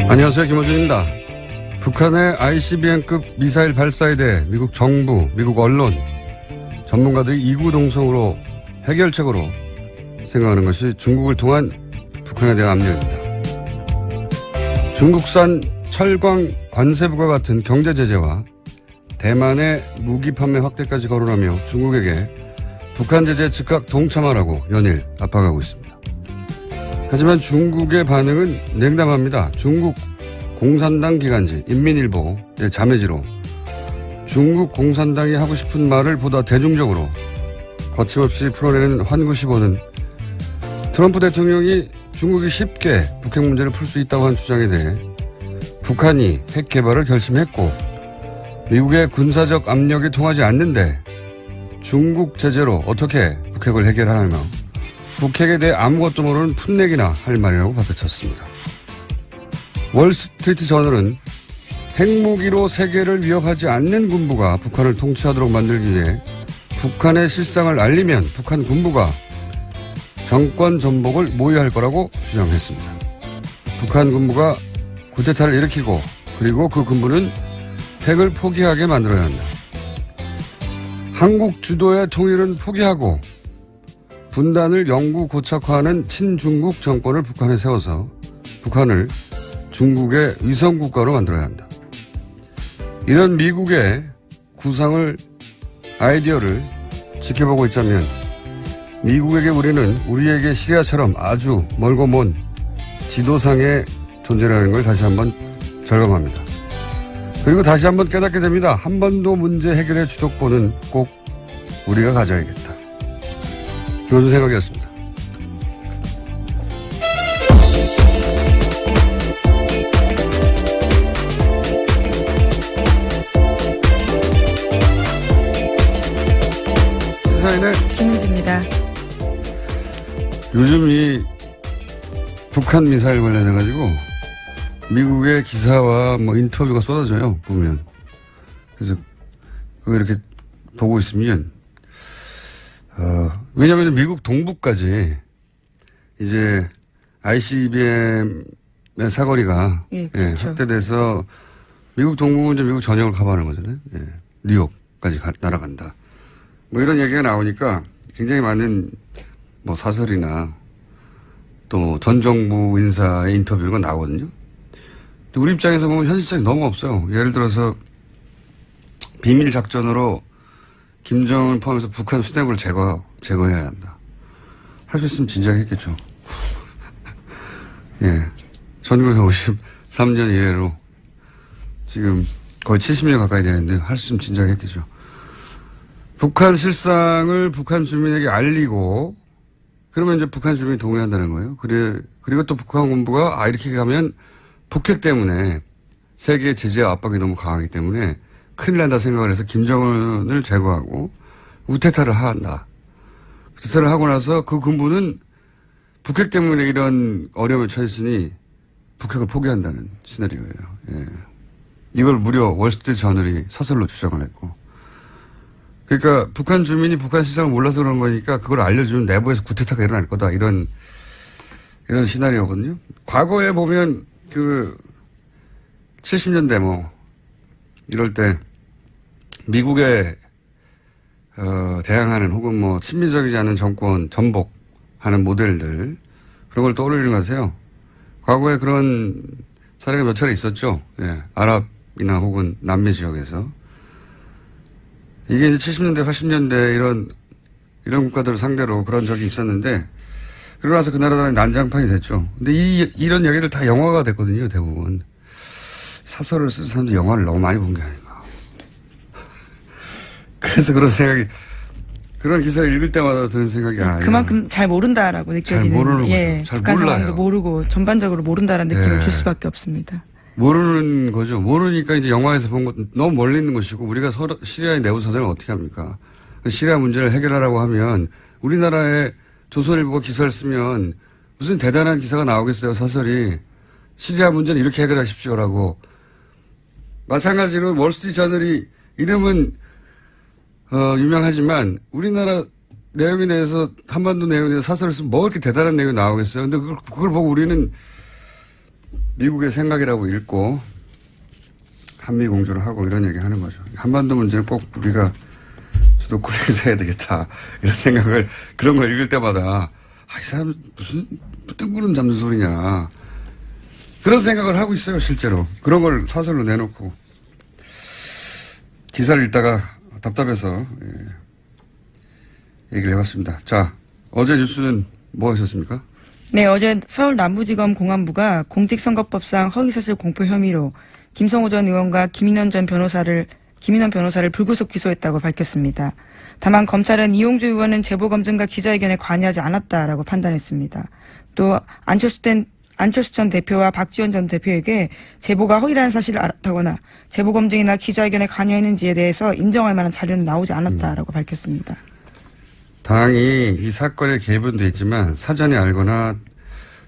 안녕하세요. 김호준입니다. 북한의 ICBM급 미사일 발사에 대해 미국 정부, 미국 언론, 전문가들이 이구동성으로 해결책으로 생각하는 것이 중국을 통한 북한에 대한 압력입니다. 중국산 철광 관세부과 같은 경제 제재와 대만의 무기 판매 확대까지 거론하며 중국에게 북한 제재에 즉각 동참하라고 연일 압박하고 있습니다. 하지만 중국의 반응은 냉담합니다. 중국 공산당 기관지 인민일보의 자매지로 중국 공산당이 하고 싶은 말을 보다 대중적으로 거침없이 풀어내는 환구시보는 트럼프 대통령이 중국이 쉽게 북핵 문제를 풀 수 있다고 한 주장에 대해 북한이 핵 개발을 결심했고 미국의 군사적 압력이 통하지 않는데 중국 제재로 어떻게 북핵을 해결하냐며 북핵에 대해 아무것도 모르는 풋내기나 할 말이라고 받아쳤습니다. 월스트리트 저널은 핵무기로 세계를 위협하지 않는 군부가 북한을 통치하도록 만들기 위해 북한의 실상을 알리면 북한 군부가 정권 전복을 모의할 거라고 주장했습니다. 북한 군부가 쿠데타를 일으키고 그리고 그 군부는 핵을 포기하게 만들어야 한다. 한국 주도의 통일은 포기하고 분단을 영구 고착화하는 친중국 정권을 북한에 세워서 북한을 중국의 위성국가로 만들어야 한다. 이런 미국의 구상을 아이디어를 지켜보고 있자면 미국에게 우리는 우리에게 시리아처럼 아주 멀고 먼 지도상의 존재라는 걸 다시 한번 절감합니다. 그리고 다시 한번 깨닫게 됩니다. 한 번도 문제 해결의 주도권은 꼭 우리가 가져야겠다. 그런 생각이었습니다. 시사인의 김은지입니다. 요즘 이 북한 미사일 관련해가지고 미국의 기사와 뭐 인터뷰가 쏟아져요, 보면. 그래서 그거 이렇게 보고 있으면, 왜냐면 미국 동부까지 이제 ICBM의 사거리가 그렇죠. 확대돼서 미국 동부는 이제 미국 전역을 커버하는 거잖아요. 예, 뉴욕까지 날아간다. 뭐 이런 얘기가 나오니까 굉장히 많은 뭐 사설이나 또 전 정부 인사의 인터뷰가 나오거든요. 우리 입장에서 보면 현실성이 너무 없어요. 예를 들어서 비밀 작전으로 김정을 포함해서 북한 수뇌부를 제거해야 한다. 할 수 있으면 진작에 했겠죠. 예. 1953년 이래로 지금 거의 70년 가까이 되는데 할 수 있으면 진작에 했겠죠. 북한 실상을 북한 주민에게 알리고 그러면 이제 북한 주민이 동의한다는 거예요. 그리고 또 북한 군부가 이렇게 가면 북핵 때문에 세계의 제재와 압박이 너무 강하기 때문에 큰일 난다 생각을 해서 김정은을 제거하고 우태타를 한다. 우태타를 하고 나서 그 군부는 북핵 때문에 이런 어려움에 처했으니 북핵을 포기한다는 시나리오예요. 예. 이걸 무려 월스트리트 저널이 사설로 주장을 했고. 그러니까 북한 주민이 북한 시장을 몰라서 그런 거니까 그걸 알려주면 내부에서 구태타가 일어날 거다. 이런 시나리오거든요. 과거에 보면 70년대 이럴 때 미국에 대항하는 혹은 뭐 친미적이지 않은 정권 전복하는 모델들 그런 걸 떠올리는 것 같아요. 과거에 그런 사례가 몇 차례 있었죠. 예. 아랍이나 혹은 남미 지역에서. 이게 이제 70년대, 80년대 이런 국가들을 상대로 그런 적이 있었는데 그러고 나서 그 나라들이 난장판이 됐죠. 근데 이런 얘기들 다 영화가 됐거든요, 대부분. 사설을 쓴 사람도 영화를 너무 많이 본 게 아닌가. 그래서 그런 기사를 읽을 때마다 드는 생각이 그만큼 잘 모른다라고 느껴지는. 잘 모르는 거죠. 잘 북한 몰라요. 상황도 모르고 전반적으로 모른다라는 느낌을 줄 수밖에 없습니다. 모르는 거죠. 모르니까 이제 영화에서 본 것 너무 멀리 있는 것이고 우리가 시리아의 내부 사정을 어떻게 합니까? 시리아 문제를 해결하라고 하면 우리나라의 조선일보가 기사를 쓰면 무슨 대단한 기사가 나오겠어요, 사설이. 시리아 문제는 이렇게 해결하십시오라고. 마찬가지로 월스트리트 저널이 이름은 유명하지만 우리나라 내용에 대해서 한반도 내용에 대해서 사설을 쓰면 뭐 이렇게 대단한 내용이 나오겠어요. 근데 그걸 보고 우리는 미국의 생각이라고 읽고 한미 공조를 하고 이런 얘기 하는 거죠. 한반도 문제는 꼭 우리가 주도권에서 해야 되겠다. 이런 생각을, 그런 걸 읽을 때마다, 이 사람 무슨 뜬구름 잡는 소리냐. 그런 생각을 하고 있어요, 실제로. 그런 걸 사설로 내놓고. 기사를 읽다가 답답해서, 얘기를 해봤습니다. 자, 어제 뉴스는 뭐 하셨습니까? 네, 어제 서울 남부지검 공안부가 공직선거법상 허위사실 공표 혐의로 김성호 전 의원과 김인원 변호사를 불구속 기소했다고 밝혔습니다. 다만 검찰은 이용주 의원은 제보검증과 기자회견에 관여하지 않았다라고 판단했습니다. 또 안철수 전 대표와 박지원 전 대표에게 제보가 허위라는 사실을 알았다거나 제보검증이나 기자회견에 관여했는지에 대해서 인정할 만한 자료는 나오지 않았다라고 밝혔습니다. 당이 이 사건에 개입은 돼 있지만 사전에 알거나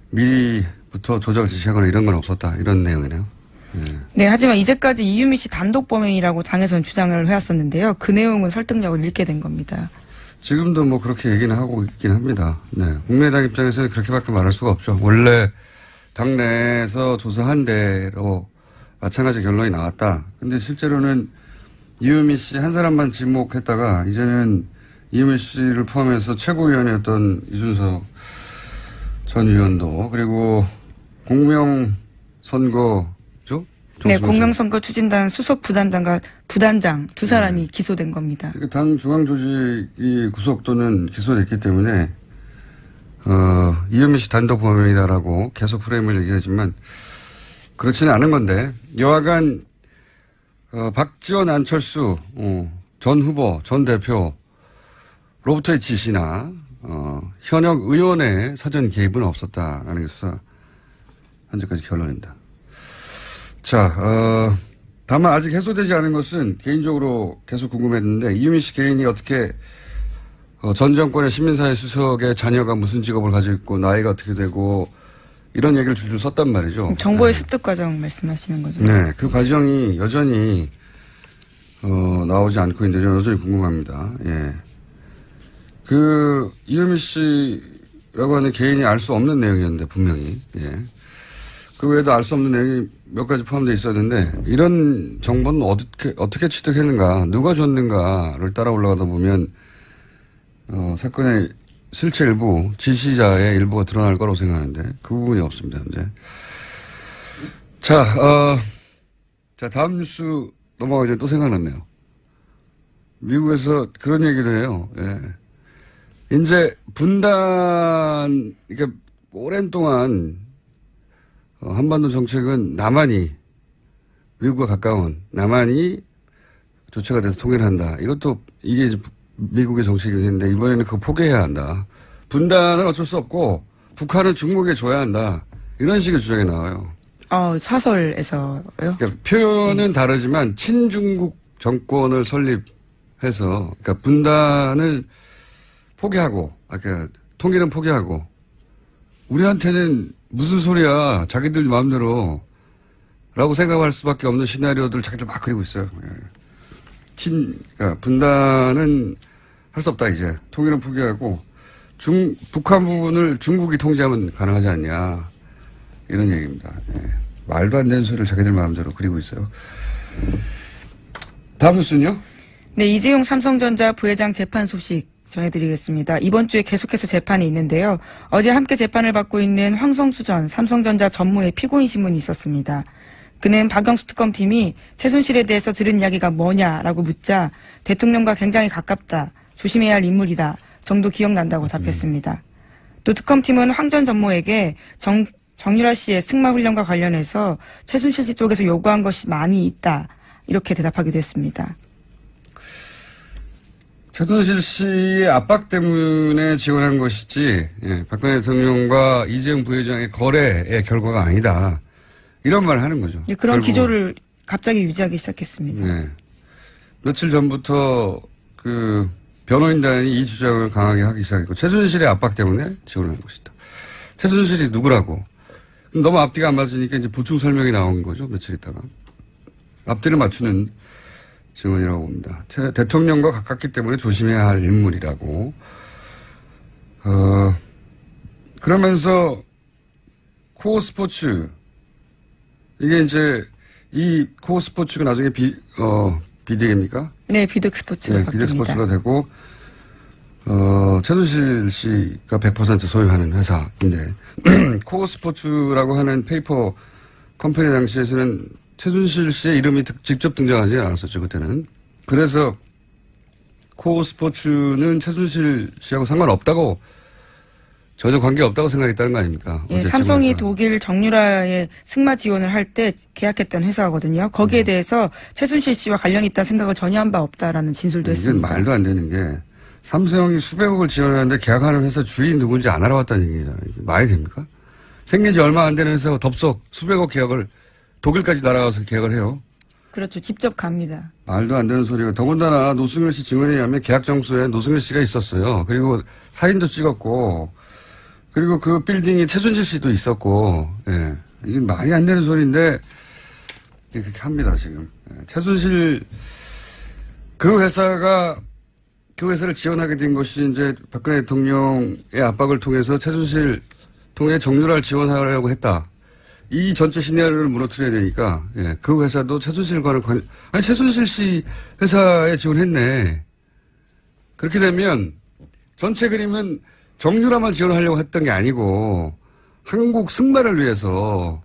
미리부터 조작을 지시하거나 이런 건 없었다. 이런 내용이네요. 네, 하지만 이제까지 이유미 씨 단독 범행이라고 당에서는 주장을 해왔었는데요. 그 내용은 설득력을 잃게 된 겁니다. 지금도 뭐 그렇게 얘기는 하고 있긴 합니다. 네. 국민의당 입장에서는 그렇게밖에 말할 수가 없죠. 원래 당내에서 조사한 대로 마찬가지 결론이 나왔다. 근데 실제로는 이유미 씨 한 사람만 지목했다가 이제는 이유미 씨를 포함해서 최고위원이었던 이준석 전 의원도 그리고 공명선거죠? 네, 공명선거 추진단 수석 부단장과 부단장 두 사람이 기소된 겁니다. 당 중앙조직이 구속 또는 기소됐기 때문에 이유미 씨 단독 범행이다라고 계속 프레임을 얘기하지만 그렇지는 않은 건데 여하간 박지원 안철수 전 후보 전 대표로부터의 지시나 현역 의원의 사전 개입은 없었다라는 게 수사 현재까지 결론입니다. 자, 다만 아직 해소되지 않은 것은 개인적으로 계속 궁금했는데 이유미 씨 개인이 어떻게 전 정권의 시민사회 수석의 자녀가 무슨 직업을 가지고 있고 나이가 어떻게 되고 이런 얘기를 줄줄 썼단 말이죠. 정보의 습득 과정 말씀하시는 거죠? 네, 그 과정이 여전히 나오지 않고 있는데 여전히 궁금합니다. 예. 그 이유미 씨라고 하는 개인이 알 수 없는 내용이었는데 분명히 예. 그 외에도 알 수 없는 내용이 몇 가지 포함되어 있었는데 이런 정보는 어떻게 취득했는가 누가 줬는가를 따라 올라가다 보면 사건의 실체 일부 지시자의 일부가 드러날 거라고 생각하는데 그 부분이 없습니다. 현재. 자 다음 뉴스 넘어가기 전에 또 생각났네요. 미국에서 그런 얘기를 해요. 예. 이제 분단, 그러니까 오랜 동안 한반도 정책은 남한이 미국과 가까운 남한이 조처가 돼서 통일을 한다. 이게 이제 미국의 정책이긴 했는데 이번에는 그거 포기해야 한다. 분단은 어쩔 수 없고 북한은 중국에 줘야 한다. 이런 식의 주장이 나와요. 사설에서요? 그러니까 표현은 다르지만 친중국 정권을 설립해서 그러니까 분단을 포기하고, 그러니까 통일은 포기하고, 우리한테는 무슨 소리야, 자기들 마음대로, 라고 생각할 수밖에 없는 시나리오들 자기들 막 그리고 있어요. 그러니까 분단은 할 수 없다, 이제. 통일은 포기하고, 북한 부분을 중국이 통제하면 가능하지 않냐, 이런 얘기입니다. 예. 말도 안 되는 소리를 자기들 마음대로 그리고 있어요. 다음 뉴스는요? 네, 이재용 삼성전자 부회장 재판 소식 전해드리겠습니다. 이번 주에 계속해서 재판이 있는데요. 어제 함께 재판을 받고 있는 황성수 전 삼성전자 전무의 피고인 신문이 있었습니다. 그는 박영수 특검팀이 최순실에 대해서 들은 이야기가 뭐냐라고 묻자 대통령과 굉장히 가깝다. 조심해야 할 인물이다. 정도 기억난다고 답했습니다. 또 특검팀은 황 전 전무에게 정유라 씨의 승마 훈련과 관련해서 최순실 씨 쪽에서 요구한 것이 많이 있다. 이렇게 대답하기도 했습니다. 최순실 씨의 압박 때문에 지원한 것이지, 예, 박근혜 대통령과 이재용 부회장의 거래의 결과가 아니다. 이런 말을 하는 거죠. 예, 그런 기조를 갑자기 유지하기 시작했습니다. 네. 며칠 전부터 그 변호인단이 이 주장을 강하게 하기 시작했고, 최순실의 압박 때문에 지원한 것이다. 최순실이 누구라고? 너무 앞뒤가 안 맞으니까 이제 보충 설명이 나온 거죠. 며칠 있다가. 앞뒤를 맞추는 증언이라고 봅니다. 대통령과 가깝기 때문에 조심해야 할 인물이라고. 그러면서 코어 스포츠 이게 이제 이 코어 스포츠가 나중에 비디입니까? 네, 비득 스포츠가 네, 바뀝니다. 비득 스포츠가 되고 최순실 씨가 100% 소유하는 회사인데 코어 스포츠라고 하는 페이퍼 컴퍼니 당시에서는 최순실 씨의 이름이 직접 등장하지 않았었죠, 그때는. 그래서 코어 스포츠는 최순실 씨하고 상관없다고 전혀 관계없다고 생각했다는 거 아닙니까? 예, 어제 삼성이 지금에서. 독일 정유라의 승마 지원을 할 때 계약했던 회사거든요. 거기에 대해서 최순실 씨와 관련이 있다는 생각을 전혀 한 바 없다라는 진술도 이게 했습니다. 말도 안 되는 게 삼성이 수백억을 지원하는데 계약하는 회사 주인 누군지 안 알아봤다는 얘기잖아요. 이게 말이 됩니까? 생긴 지 얼마 안 되는 회사가 덥석 수백억 계약을 독일까지 날아가서 계약을 해요. 그렇죠. 직접 갑니다. 말도 안 되는 소리가. 더군다나 노승일 씨 증언에 의하면 계약 장소에 노승일 씨가 있었어요. 그리고 사진도 찍었고 그리고 그 빌딩에 최순실 씨도 있었고, 예. 이게 말이 안 되는 소리인데, 그렇게 합니다, 지금. 예. 최순실, 그 회사를 지원하게 된 것이 이제 박근혜 대통령의 압박을 통해서 최순실 통해 정유라를 지원하려고 했다. 이 전체 시나리오를 무너뜨려야 되니까, 예. 그 회사도 최순실과는 최순실 씨 회사에 지원했네. 그렇게 되면, 전체 그림은 정유라만 지원하려고 했던 게 아니고 한국 승마를 위해서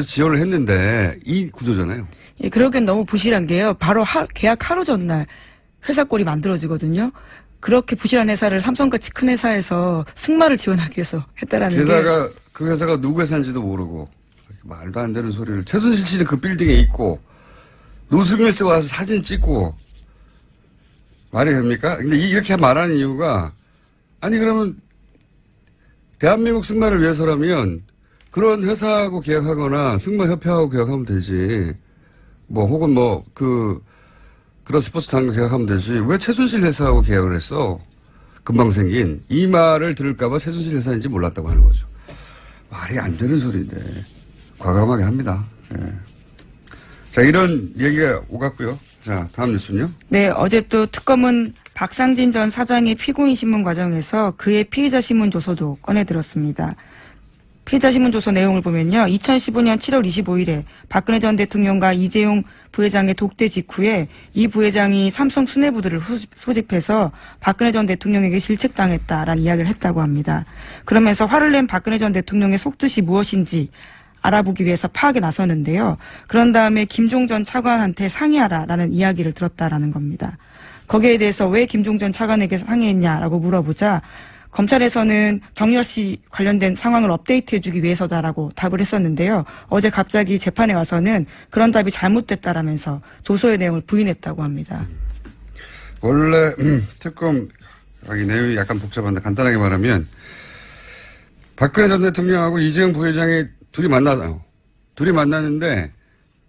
지원을 했는데 이 구조잖아요. 예, 그러기엔 너무 부실한 게요. 바로 계약 하루 전날 회사 꼴이 만들어지거든요. 그렇게 부실한 회사를 삼성같이 큰 회사에서 승마를 지원하기 위해서 했다라는 게. 게다가 그 회사가 누구 회사인지도 모르고 말도 안 되는 소리를. 최순실 씨는 그 빌딩에 있고 노승일 씨가 와서 사진 찍고 말이 됩니까? 근데 이렇게 말하는 이유가 아니 그러면 대한민국 승마를 위해서라면 그런 회사하고 계약하거나 승마협회하고 계약하면 되지. 혹은 그런 스포츠단과 계약하면 되지. 왜 최순실 회사하고 계약을 했어? 금방 생긴. 이 말을 들을까봐 최순실 회사인지 몰랐다고 하는 거죠. 말이 안 되는 소리인데 과감하게 합니다. 예. 자, 이런 얘기가 오갔고요. 자, 다음 뉴스는요. 네, 어제 또 특검은 박상진 전 사장의 피고인 신문 과정에서 그의 피의자 신문 조서도 꺼내들었습니다. 피의자 신문 조서 내용을 보면요. 2015년 7월 25일에 박근혜 전 대통령과 이재용 부회장의 독대 직후에 이 부회장이 삼성 수뇌부들을 소집해서 박근혜 전 대통령에게 실책당했다라는 이야기를 했다고 합니다. 그러면서 화를 낸 박근혜 전 대통령의 속뜻이 무엇인지 알아보기 위해서 파악에 나서는데요. 그런 다음에 김종 전 차관한테 상의하라라는 이야기를 들었다라는 겁니다. 거기에 대해서 왜 김종 전 차관에게 상의했냐라고 물어보자 검찰에서는 정유라 씨 관련된 상황을 업데이트해주기 위해서다라고 답을 했었는데요. 어제 갑자기 재판에 와서는 그런 답이 잘못됐다라면서 조서의 내용을 부인했다고 합니다. 원래 특검 내용이 약간 복잡한데 간단하게 말하면 박근혜 전 대통령하고 이재용 부회장이 둘이 만났는데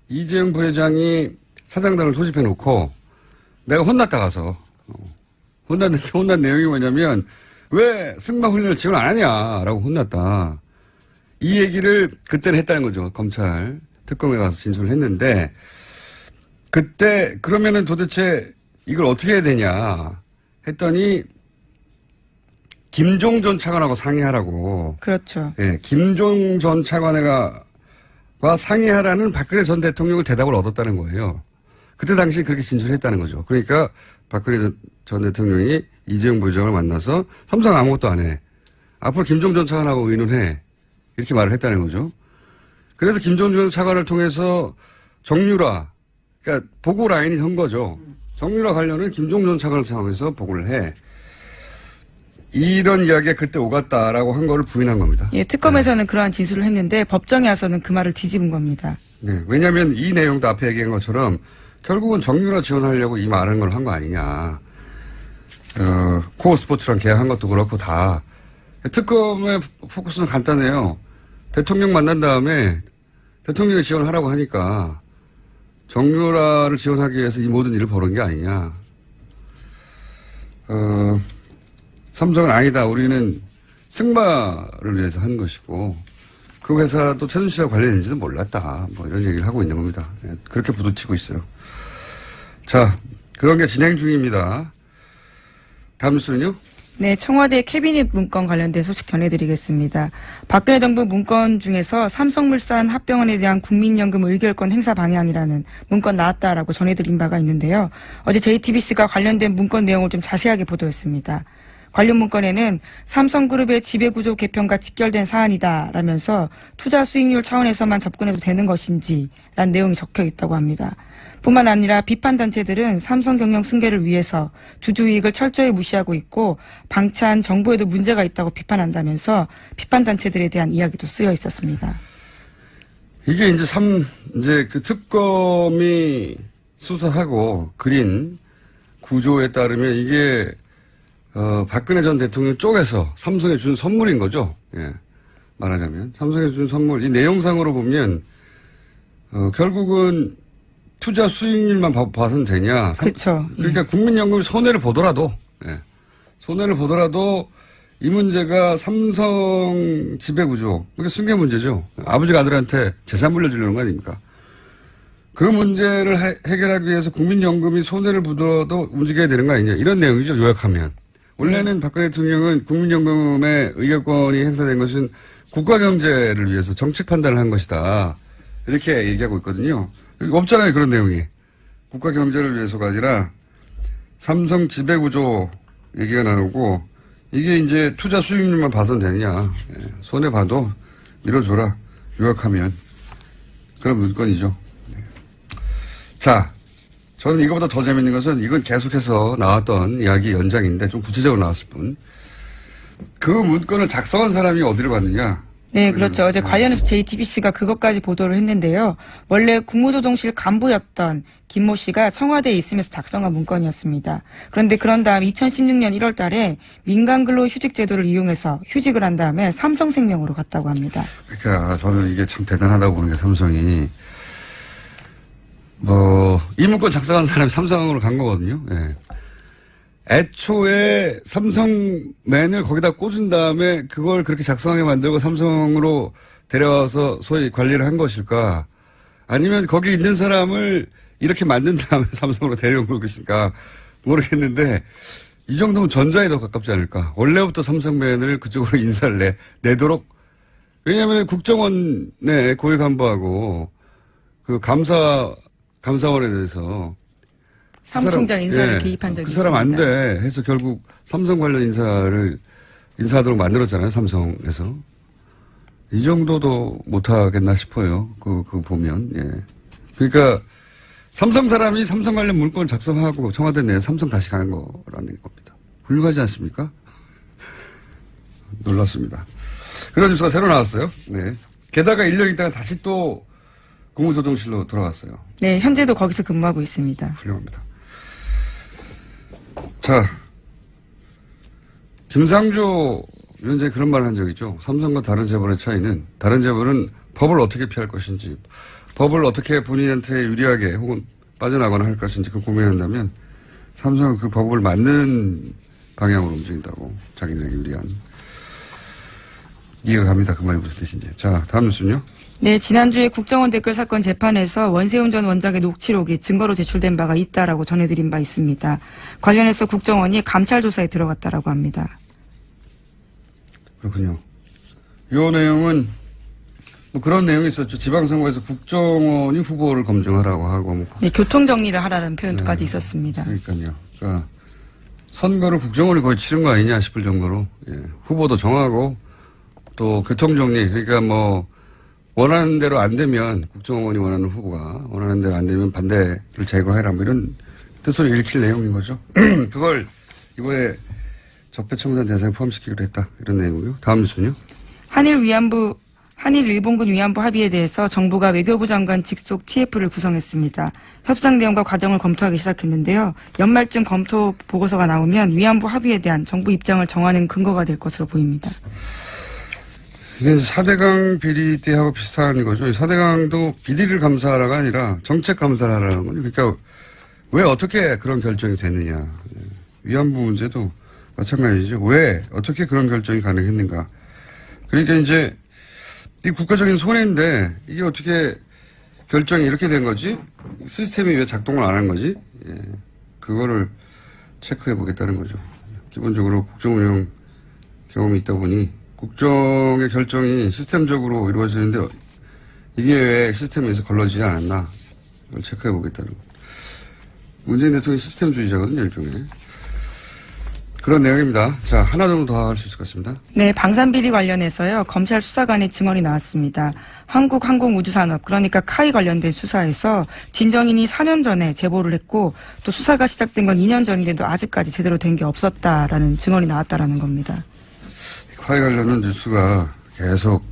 이재용 부회장이 사장단을 소집해 놓고 내가 혼났다 가서 혼났는데 혼난 내용이 뭐냐면 왜 승마 훈련을 지원 안 하냐라고 혼났다. 이 얘기를 그때는 했다는 거죠. 검찰 특검에 가서 진술을 했는데 그때 그러면은 도대체 이걸 어떻게 해야 되냐 했더니 김종 전 차관하고 상의하라고. 그렇죠. 예, 김종 전 차관과 상의하라는 박근혜 전 대통령의 대답을 얻었다는 거예요. 그때 당시 그렇게 진술했다는 거죠. 그러니까 박근혜 전 대통령이 이재용 부회장을 만나서 삼성 아무것도 안 해. 앞으로 김종 전 차관하고 의논해. 이렇게 말을 했다는 거죠. 그래서 김종 전 차관을 통해서 정유라, 그러니까 보고 라인이 선 거죠. 정유라 관련은 김종 전 차관을 상황에서 보고를 해. 이런 이야기가 그때 오갔다라고 한 거를 부인한 겁니다. 예, 특검에서는 그러한 진술을 했는데 법정에 와서는 그 말을 뒤집은 겁니다. 네, 왜냐하면 이 내용도 앞에 얘기한 것처럼 결국은 정유라 지원하려고 이 말하는 걸 한 거 아니냐. 코어 스포츠랑 계약한 것도 그렇고 다. 특검의 포커스는 간단해요. 대통령 만난 다음에 대통령이 지원하라고 하니까 정유라를 지원하기 위해서 이 모든 일을 벌인 게 아니냐. 삼성은 아니다. 우리는 승마를 위해서 한 것이고 그 회사도 최순실과 관련이 있는지도 몰랐다. 이런 얘기를 하고 있는 겁니다. 그렇게 부딪히고 있어요. 자, 그런 게 진행 중입니다. 다음 뉴스는요? 네, 청와대 캐비닛 문건 관련된 소식 전해드리겠습니다. 박근혜 정부 문건 중에서 삼성물산 합병원에 대한 국민연금 의결권 행사 방향이라는 문건 나왔다라고 전해드린 바가 있는데요. 어제 JTBC가 관련된 문건 내용을 좀 자세하게 보도했습니다. 관련 문건에는 삼성그룹의 지배구조 개편과 직결된 사안이다라면서 투자 수익률 차원에서만 접근해도 되는 것인지 라는 내용이 적혀 있다고 합니다. 뿐만 아니라 비판 단체들은 삼성 경영 승계를 위해서 주주 이익을 철저히 무시하고 있고 방찬 정부에도 문제가 있다고 비판한다면서 비판 단체들에 대한 이야기도 쓰여 있었습니다. 이게 이제 그 특검이 수사하고 그린 구조에 따르면 이게 박근혜 전 대통령 쪽에서 삼성에 준 선물인 거죠. 예. 말하자면. 삼성에 준 선물. 이 내용상으로 보면, 결국은 투자 수익률만 봐서는 되냐. 그렇죠. 그러니까 국민연금이 손해를 보더라도, 예. 손해를 보더라도 이 문제가 삼성 지배구조. 그러니까 승계 문제죠. 아버지가 아들한테 재산 물려주려는 거 아닙니까? 그 문제를 해결하기 위해서 국민연금이 손해를 보더라도 움직여야 되는 거 아니냐. 이런 내용이죠. 요약하면. 원래는 박근혜 대통령은 국민연금의 의결권이 행사된 것은 국가 경제를 위해서 정책 판단을 한 것이다. 이렇게 얘기하고 있거든요. 여기 없잖아요. 그런 내용이. 국가 경제를 위해서가 아니라 삼성 지배구조 얘기가 나오고 이게 이제 투자 수익률만 봐서는 되느냐. 손해 봐도 밀어줘라. 요약하면. 그런 문건이죠. 자. 저는 이거보다 더 재밌는 것은 이건 계속해서 나왔던 이야기 연장인데 좀 구체적으로 나왔을 뿐. 그 문건을 작성한 사람이 어디로 갔느냐. 네, 그렇죠. 어제 관련해서 JTBC가 그것까지 보도를 했는데요. 원래 국무조정실 간부였던 김모 씨가 청와대에 있으면서 작성한 문건이었습니다. 그런데 그런 다음 2016년 1월 달에 민간근로휴직 제도를 이용해서 휴직을 한 다음에 삼성생명으로 갔다고 합니다. 그러니까 저는 이게 참 대단하다고 보는 게 삼성이. 이 문건 작성한 사람이 삼성으로 간 거거든요. 예. 애초에 삼성맨을 거기다 꽂은 다음에 그걸 그렇게 작성하게 만들고 삼성으로 데려와서 소위 관리를 한 것일까? 아니면 거기 있는 사람을 이렇게 만든 다음에 삼성으로 데려온 것일까? 모르겠는데 이 정도면 전자에 더 가깝지 않을까? 원래부터 삼성맨을 그쪽으로 인사를 내도록. 왜냐하면 국정원의 고위 간부하고 그 감사원에 대해서 사무총장 인사를 개입한 적이 있습니다. 그 사람 안 돼 해서 결국 삼성 관련 인사하도록 만들었잖아요. 삼성에서. 이 정도도 못하겠나 싶어요. 그거 보면. 예. 그러니까 삼성 사람이 삼성 관련 문건 작성하고 청와대 내에 삼성 다시 가는 거라는 겁니다. 훌륭하지 않습니까? 놀랐습니다. 그런 뉴스가 새로 나왔어요. 네. 게다가 1년 있다가 다시 또 국무조정실로 돌아갔어요. 네, 현재도 거기서 근무하고 있습니다. 훌륭합니다. 자, 김상조 위원장이 그런 말을 한 적이 있죠. 삼성과 다른 재벌의 차이는 다른 재벌은 법을 어떻게 피할 것인지, 법을 어떻게 본인한테 유리하게 혹은 빠져나가거나 할 것인지 그 고민한다면 삼성은 그 법을 만드는 방향으로 움직인다고 자기들에게 유리한. 이해가 갑니다. 그 말이 무슨 뜻인지. 자, 다음 뉴스는요. 네, 지난주에 국정원 댓글 사건 재판에서 원세훈 전 원장의 녹취록이 증거로 제출된 바가 있다라고 전해드린 바 있습니다. 관련해서 국정원이 감찰 조사에 들어갔다라고 합니다. 그렇군요. 이 내용은 뭐 그런 내용이 있었죠. 지방선거에서 국정원이 후보를 검증하라고 하고 뭐. 네, 교통 정리를 하라는 표현까지 있었습니다. 그러니까요. 그러니까 선거를 국정원이 거의 치른 거 아니냐 싶을 정도로 후보도 정하고 또 교통 정리. 그러니까 뭐. 원하는 대로 안 되면 국정원이 원하는 후보가 원하는 대로 안 되면 반대를 제거해라 뭐 이런 뜻으로 읽힐 내용인 거죠. 그걸 이번에 적폐청산 대상에 포함시키기로 했다. 이런 내용이고요. 다음 뉴스는요. 한일 일본군 위안부 합의에 대해서 정부가 외교부 장관 직속 TF를 구성했습니다. 협상 내용과 과정을 검토하기 시작했는데요. 연말쯤 검토 보고서가 나오면 위안부 합의에 대한 정부 입장을 정하는 근거가 될 것으로 보입니다. 이게 4대강 비리 때하고 비슷한 거죠. 4대강도 비리를 감사하라가 아니라 정책 감사를 하라는 거죠. 그러니까 왜 어떻게 그런 결정이 됐느냐. 위안부 문제도 마찬가지죠. 왜 어떻게 그런 결정이 가능했는가. 그러니까 이제 이 국가적인 손해인데 이게 어떻게 결정이 이렇게 된 거지? 시스템이 왜 작동을 안 한 거지? 그거를 체크해 보겠다는 거죠. 기본적으로 국정 운영 경험이 있다 보니 국정의 결정이 시스템적으로 이루어지는데 이게 왜 시스템에서 걸러지지 않았나 이걸 체크해 보겠다는 거. 문재인 대통령이 시스템주의자거든요, 일종의. 그런 내용입니다. 자, 하나 정도 더 할 수 있을 것 같습니다. 네, 방산비리 관련해서요. 검찰 수사관의 증언이 나왔습니다. 한국항공우주산업 그러니까 카이 관련된 수사에서 진정인이 4년 전에 제보를 했고 또 수사가 시작된 건 2년 전인데도 아직까지 제대로 된 게 없었다라는 증언이 나왔다라는 겁니다. 카이 관련된 뉴스가 계속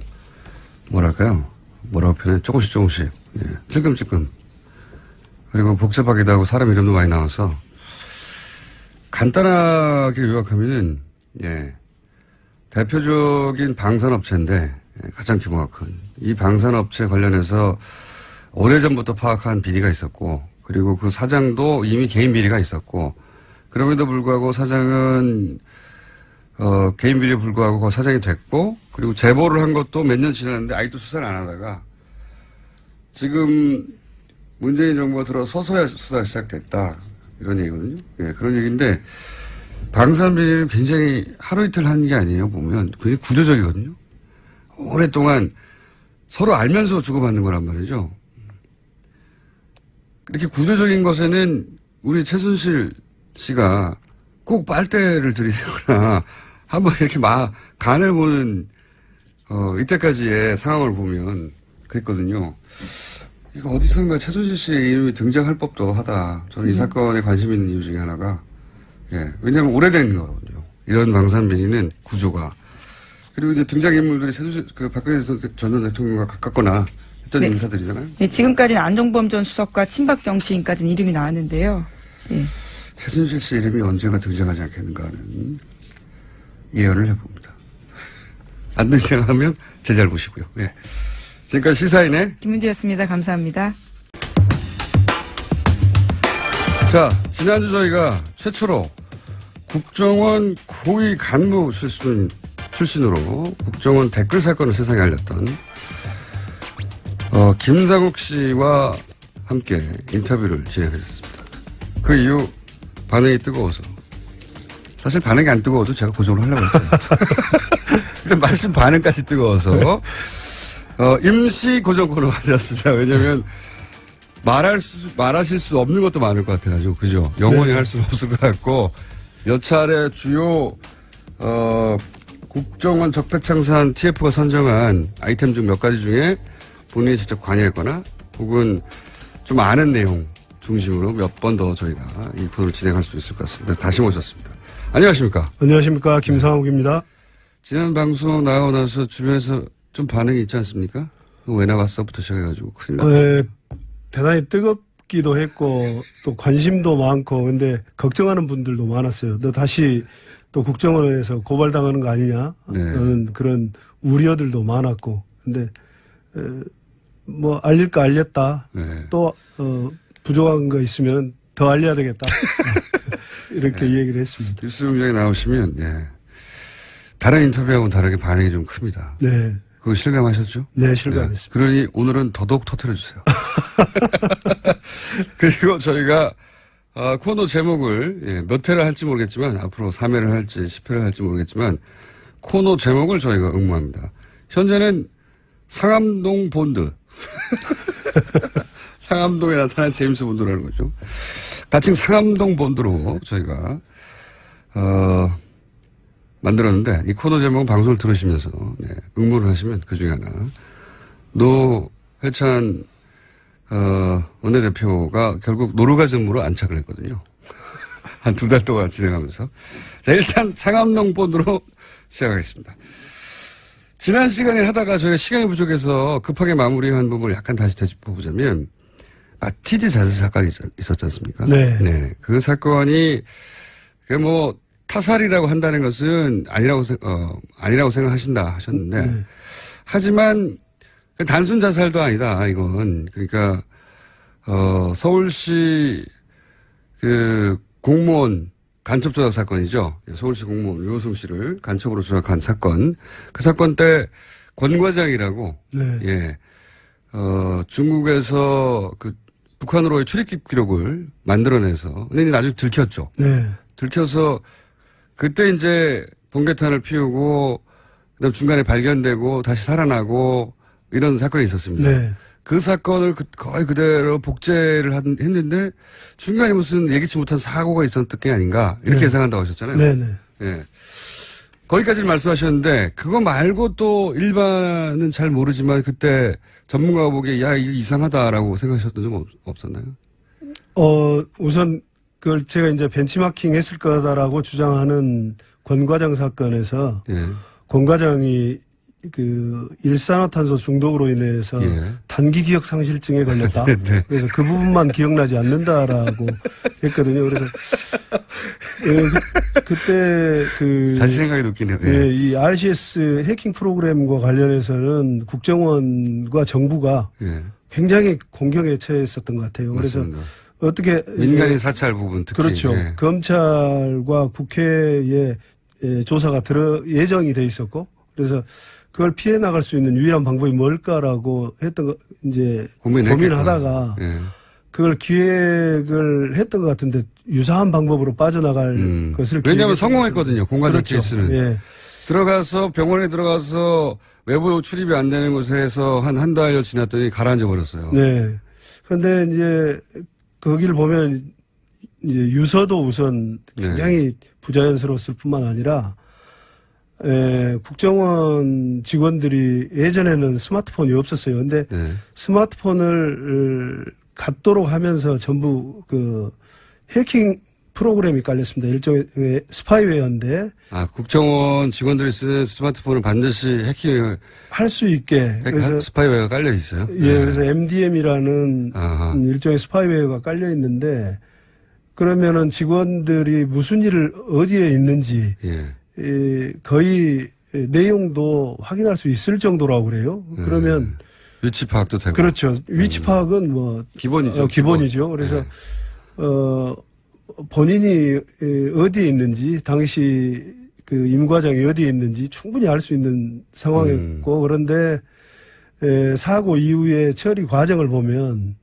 뭐랄까요? 뭐라고 표현해? 조금씩 예, 찔끔찔끔 그리고 복잡하기도 하고 사람 이름도 많이 나와서 간단하게 요약하면은 예, 대표적인 방산업체인데 예, 가장 규모가 큰 이 방산업체 관련해서 오래전부터 파악한 비리가 있었고 그리고 그 사장도 이미 개인 비리가 있었고 그럼에도 불구하고 사장은 개인 비리에 불구하고 그 사장이 됐고 그리고 제보를 한 것도 몇 년 지났는데 아직도 수사를 안 하다가 지금 문재인 정부가 들어서서야 수사가 시작됐다. 이런 얘기거든요. 예, 그런 얘기인데 방산비리는 굉장히 하루 이틀 하는 게 아니에요. 보면 굉장히 구조적이거든요. 오랫동안 서로 알면서 주고받는 거란 말이죠. 이렇게 구조적인 것에는 우리 최순실 씨가 꼭 빨대를 들이대거나 한번 이렇게 간을 보는 이때까지의 상황을 보면 그랬거든요. 이거 어디선가 최순실 씨의 이름이 등장할 법도 하다. 저는 이 사건에 관심 있는 이유 중에 하나가 예, 왜냐하면 오래된 거거든요. 이런 방산비리는 구조가. 그리고 이제 등장인물들이 최순실, 박근혜 전 대통령과 가깝거나 했던 네. 인사들이잖아요. 네, 지금까지는 안종범 전 수석과 친박정 시인까지는 이름이 나왔는데요. 예. 최순실 씨 이름이 언젠가 등장하지 않겠는가 하는 예언을 해봅니다. 안 등장하면 제 잘못이고요. 예. 지금까지 시사인의 김은지였습니다. 감사합니다. 자, 지난주 저희가 최초로 국정원 고위 간부 출신으로 국정원 댓글 사건을 세상에 알렸던 김상욱 씨와 함께 인터뷰를 진행했습니다. 그 이후 반응이 뜨거워서 사실 반응이 안 뜨거워도 제가 고정을 하려고 했어요. 근데 마침 반응까지 뜨거워서 임시 고정 코너가 되었습니다. 왜냐면 말하실 수 없는 것도 많을 것 같아가지고, 그죠? 영원히 할 수는 없을 것 같고, 몇 차례 주요, 국정원 적폐청산 TF가 선정한 아이템 중 몇 가지 중에 본인이 직접 관여했거나, 혹은 좀 아는 내용 중심으로 몇 번 더 저희가 이 코너를 진행할 수 있을 것 같습니다. 다시 모셨습니다. 안녕하십니까? 안녕하십니까. 김상욱입니다. 지난 방송 나오고 나서 주변에서 좀 반응이 있지 않습니까? 왜 나왔어부터 시작해가지고 큰일 났다. 대단히 뜨겁기도 했고 또 관심도 많고 근데 걱정하는 분들도 많았어요. 너 다시 또 국정원에서 고발당하는 거 아니냐? 네. 라는 그런 우려들도 많았고 근데 뭐 알릴 거 알렸다. 네. 또 부족한 거 있으면 더 알려야 되겠다. 이렇게 네. 얘기를 했습니다. 뉴스 공장에 나오시면 예. 다른 인터뷰하고는 다르게 반응이 좀 큽니다. 네. 그거 실감하셨죠? 네, 실감했습니다. 네. 그러니 오늘은 더더욱 터뜨려주세요. 그리고 저희가 코너 제목을 예, 몇 회를 할지 모르겠지만 앞으로 3회를 할지 10회를 할지 모르겠지만 코너 제목을 저희가 응모합니다. 현재는 상암동 본드. 상암동에 나타난 제임스 본드라는 거죠. 가칭 상암동 본드로 저희가 만들었는데 이 코너 제목은 방송을 들으시면서 네, 응모를 하시면 그중에 하나 노회찬 원내대표가 결국 노르가즘으로 안착을 했거든요. 한 2달 동안 진행하면서 자 일단 상암동 본드로 시작하겠습니다. 지난 시간에 하다가 저희가 시간이 부족해서 급하게 마무리한 부분을 약간 다시 되짚어보자면 마티즈 자살 사건이 있었지 않습니까? 네. 네. 그 사건이 뭐 타살이라고 한다는 것은 아니라고 생각하신다 하셨는데 네. 하지만 단순 자살도 아니다 이건 그러니까 서울시 그 공무원 간첩 조작 사건이죠. 서울시 공무원 류호성 씨를 간첩으로 조작한 사건. 그 사건 때 권 과장이라고 네. 예. 중국에서 그 북한으로의 출입국 기록을 만들어내서 근데 나중에 들켰죠. 네. 들켜서 그때 이제 번개탄을 피우고 그다음 중간에 발견되고 다시 살아나고 이런 사건이 있었습니다. 네. 그 사건을 거의 그대로 복제를 했는데 중간에 무슨 예기치 못한 사고가 있었던 게 아닌가 이렇게 네. 예상한다고 하셨잖아요. 네네. 예. 거기까지는 말씀하셨는데 그거 말고 또 일반은 잘 모르지만 그때 전문가가 보기에 야 이거 이상하다라고 생각하셨던 적 없었나요? 우선 그걸 제가 이제 벤치마킹 했을 거다라고 주장하는 권 과장 사건에서 예. 권 과장이 그 일산화탄소 중독으로 인해서 예. 단기 기억 상실증에 걸렸다. 네. 그래서 그 부분만 기억나지 않는다라고 했거든요. 그래서 그때 그 다시 생각이 높긴 해요. 예, 이 RCS 해킹 프로그램과 관련해서는 국정원과 정부가 예. 굉장히 공경에 처했었던 것 같아요. 맞습니다. 그래서 어떻게 민간인 사찰 부분 특히 그렇죠. 예. 검찰과 국회에 조사가 예정이 돼 있었고 그래서 그걸 피해 나갈 수 있는 유일한 방법이 뭘까라고 했던 거 이제 고민하다가 예. 그걸 기획을 했던 것 같은데 유사한 방법으로 빠져나갈 것을 왜냐하면 기획했던 성공했거든요. 공관적 그렇죠. 케이스는 예. 들어가서 병원에 들어가서 외부 출입이 안 되는 곳에서 한 달여 지났더니 가라앉아 버렸어요. 네. 그런데 이제 거기를 보면 이제 유서도 우선 굉장히 부자연스러웠을 뿐만 아니라 국정원 직원들이 예전에는 스마트폰이 없었어요. 근데 네. 스마트폰을 갖도록 하면서 전부 그 해킹 프로그램이 깔렸습니다. 일종의 스파이웨어인데. 아, 국정원 직원들이 쓰는 스마트폰은 반드시 해킹을 할 수 있게. 그래서 스파이웨어가 깔려 있어요. 예, 네. 그래서 MDM이라는 아하. 일종의 스파이웨어가 깔려 있는데 그러면은 직원들이 무슨 일을 어디에 있는지 예. 거의 내용도 확인할 수 있을 정도라고 그래요. 그러면 위치 파악도 되고. 그렇죠. 위치 파악은 뭐 기본이죠. 기본이죠. 그래서 본인이 어디에 있는지 당시 그 임 과장이 어디에 있는지 충분히 알 수 있는 상황이었고 그런데 사고 이후에 처리 과정을 보면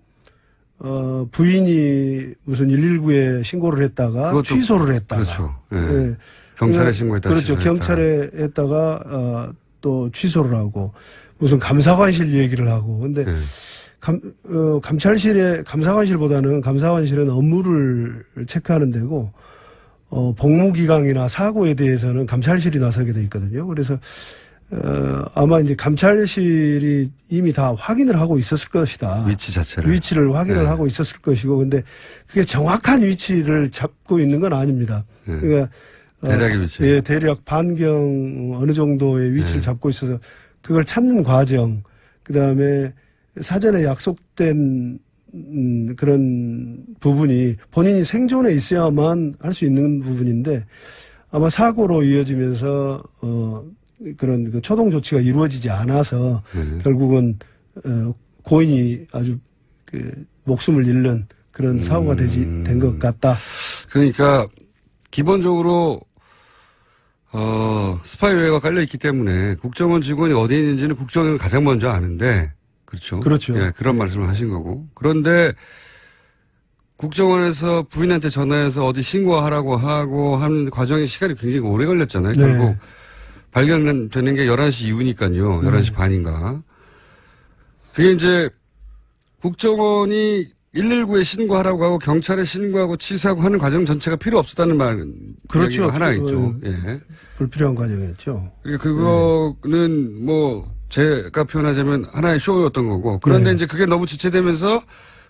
부인이 무슨 119에 신고를 했다가 취소를 했다가 그렇죠. 예. 예. 경찰에 신고했다가 그렇죠. 경찰에 했다가 또 취소를 하고 무슨 감사관실 얘기를 하고 근데 예. 감사관실보다는 감사관실은 업무를 체크하는 데고 복무기강이나 사고에 대해서는 감찰실이 나서게 돼 있거든요. 그래서 아마 이제 감찰실이 이미 다 확인을 하고 있었을 것이다. 위치 자체를. 위치를 확인을 하고 있었을 것이고 근데 그게 정확한 위치를 잡고 있는 건 아닙니다. 그러니까 대략의 위치. 예, 대략 반경 어느 정도의 위치를 잡고 있어서 그걸 찾는 과정, 그 다음에 사전에 약속된 그런 부분이 본인이 생존에 있어야만 할 수 있는 부분인데 아마 사고로 이어지면서 그런 그 초동 조치가 이루어지지 않아서 결국은 고인이 아주 그 목숨을 잃는 그런 사고가 된 것 같다. 그러니까 기본적으로 스파이웨어가 깔려 있기 때문에 국정원 직원이 어디에 있는지는 국정원이 가장 먼저 아는데 그렇죠. 그렇죠. 예, 그런 말씀을 하신 거고. 그런데 국정원에서 부인한테 전화해서 어디 신고하라고 하고 하는 과정이 시간이 굉장히 오래 걸렸잖아요. 네. 결국 발견되는 게 11시 이후니까요. 11시 반인가. 그게 이제 국정원이 119에 신고하라고 하고 경찰에 신고하고 취소하고 하는 과정 전체가 필요 없었다는 말은 그렇죠. 하나 있죠. 예. 불필요한 과정이었죠. 그러니까 그거는 뭐 제가 표현하자면 하나의 쇼였던 거고 그런데 이제 그게 너무 지체되면서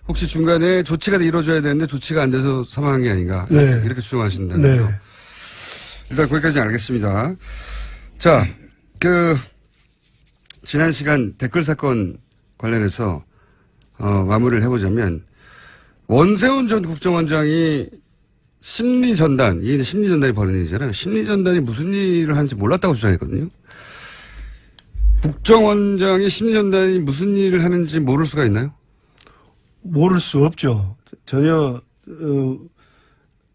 혹시 중간에 조치가 이루어져야 되는데 조치가 안 돼서 사망한 게 아닌가 이렇게 추정하신다는 거죠. 일단 거기까지 알겠습니다. 자, 지난 시간 댓글 사건 관련해서 마무리를 해보자면 원세훈 전 국정원장이 심리전단, 이게 심리전단이 벌어진 일이잖아요. 심리전단이 무슨 일을 하는지 몰랐다고 주장했거든요. 국정원장이 심리전단이 무슨 일을 하는지 모를 수가 있나요? 모를 수 없죠. 전혀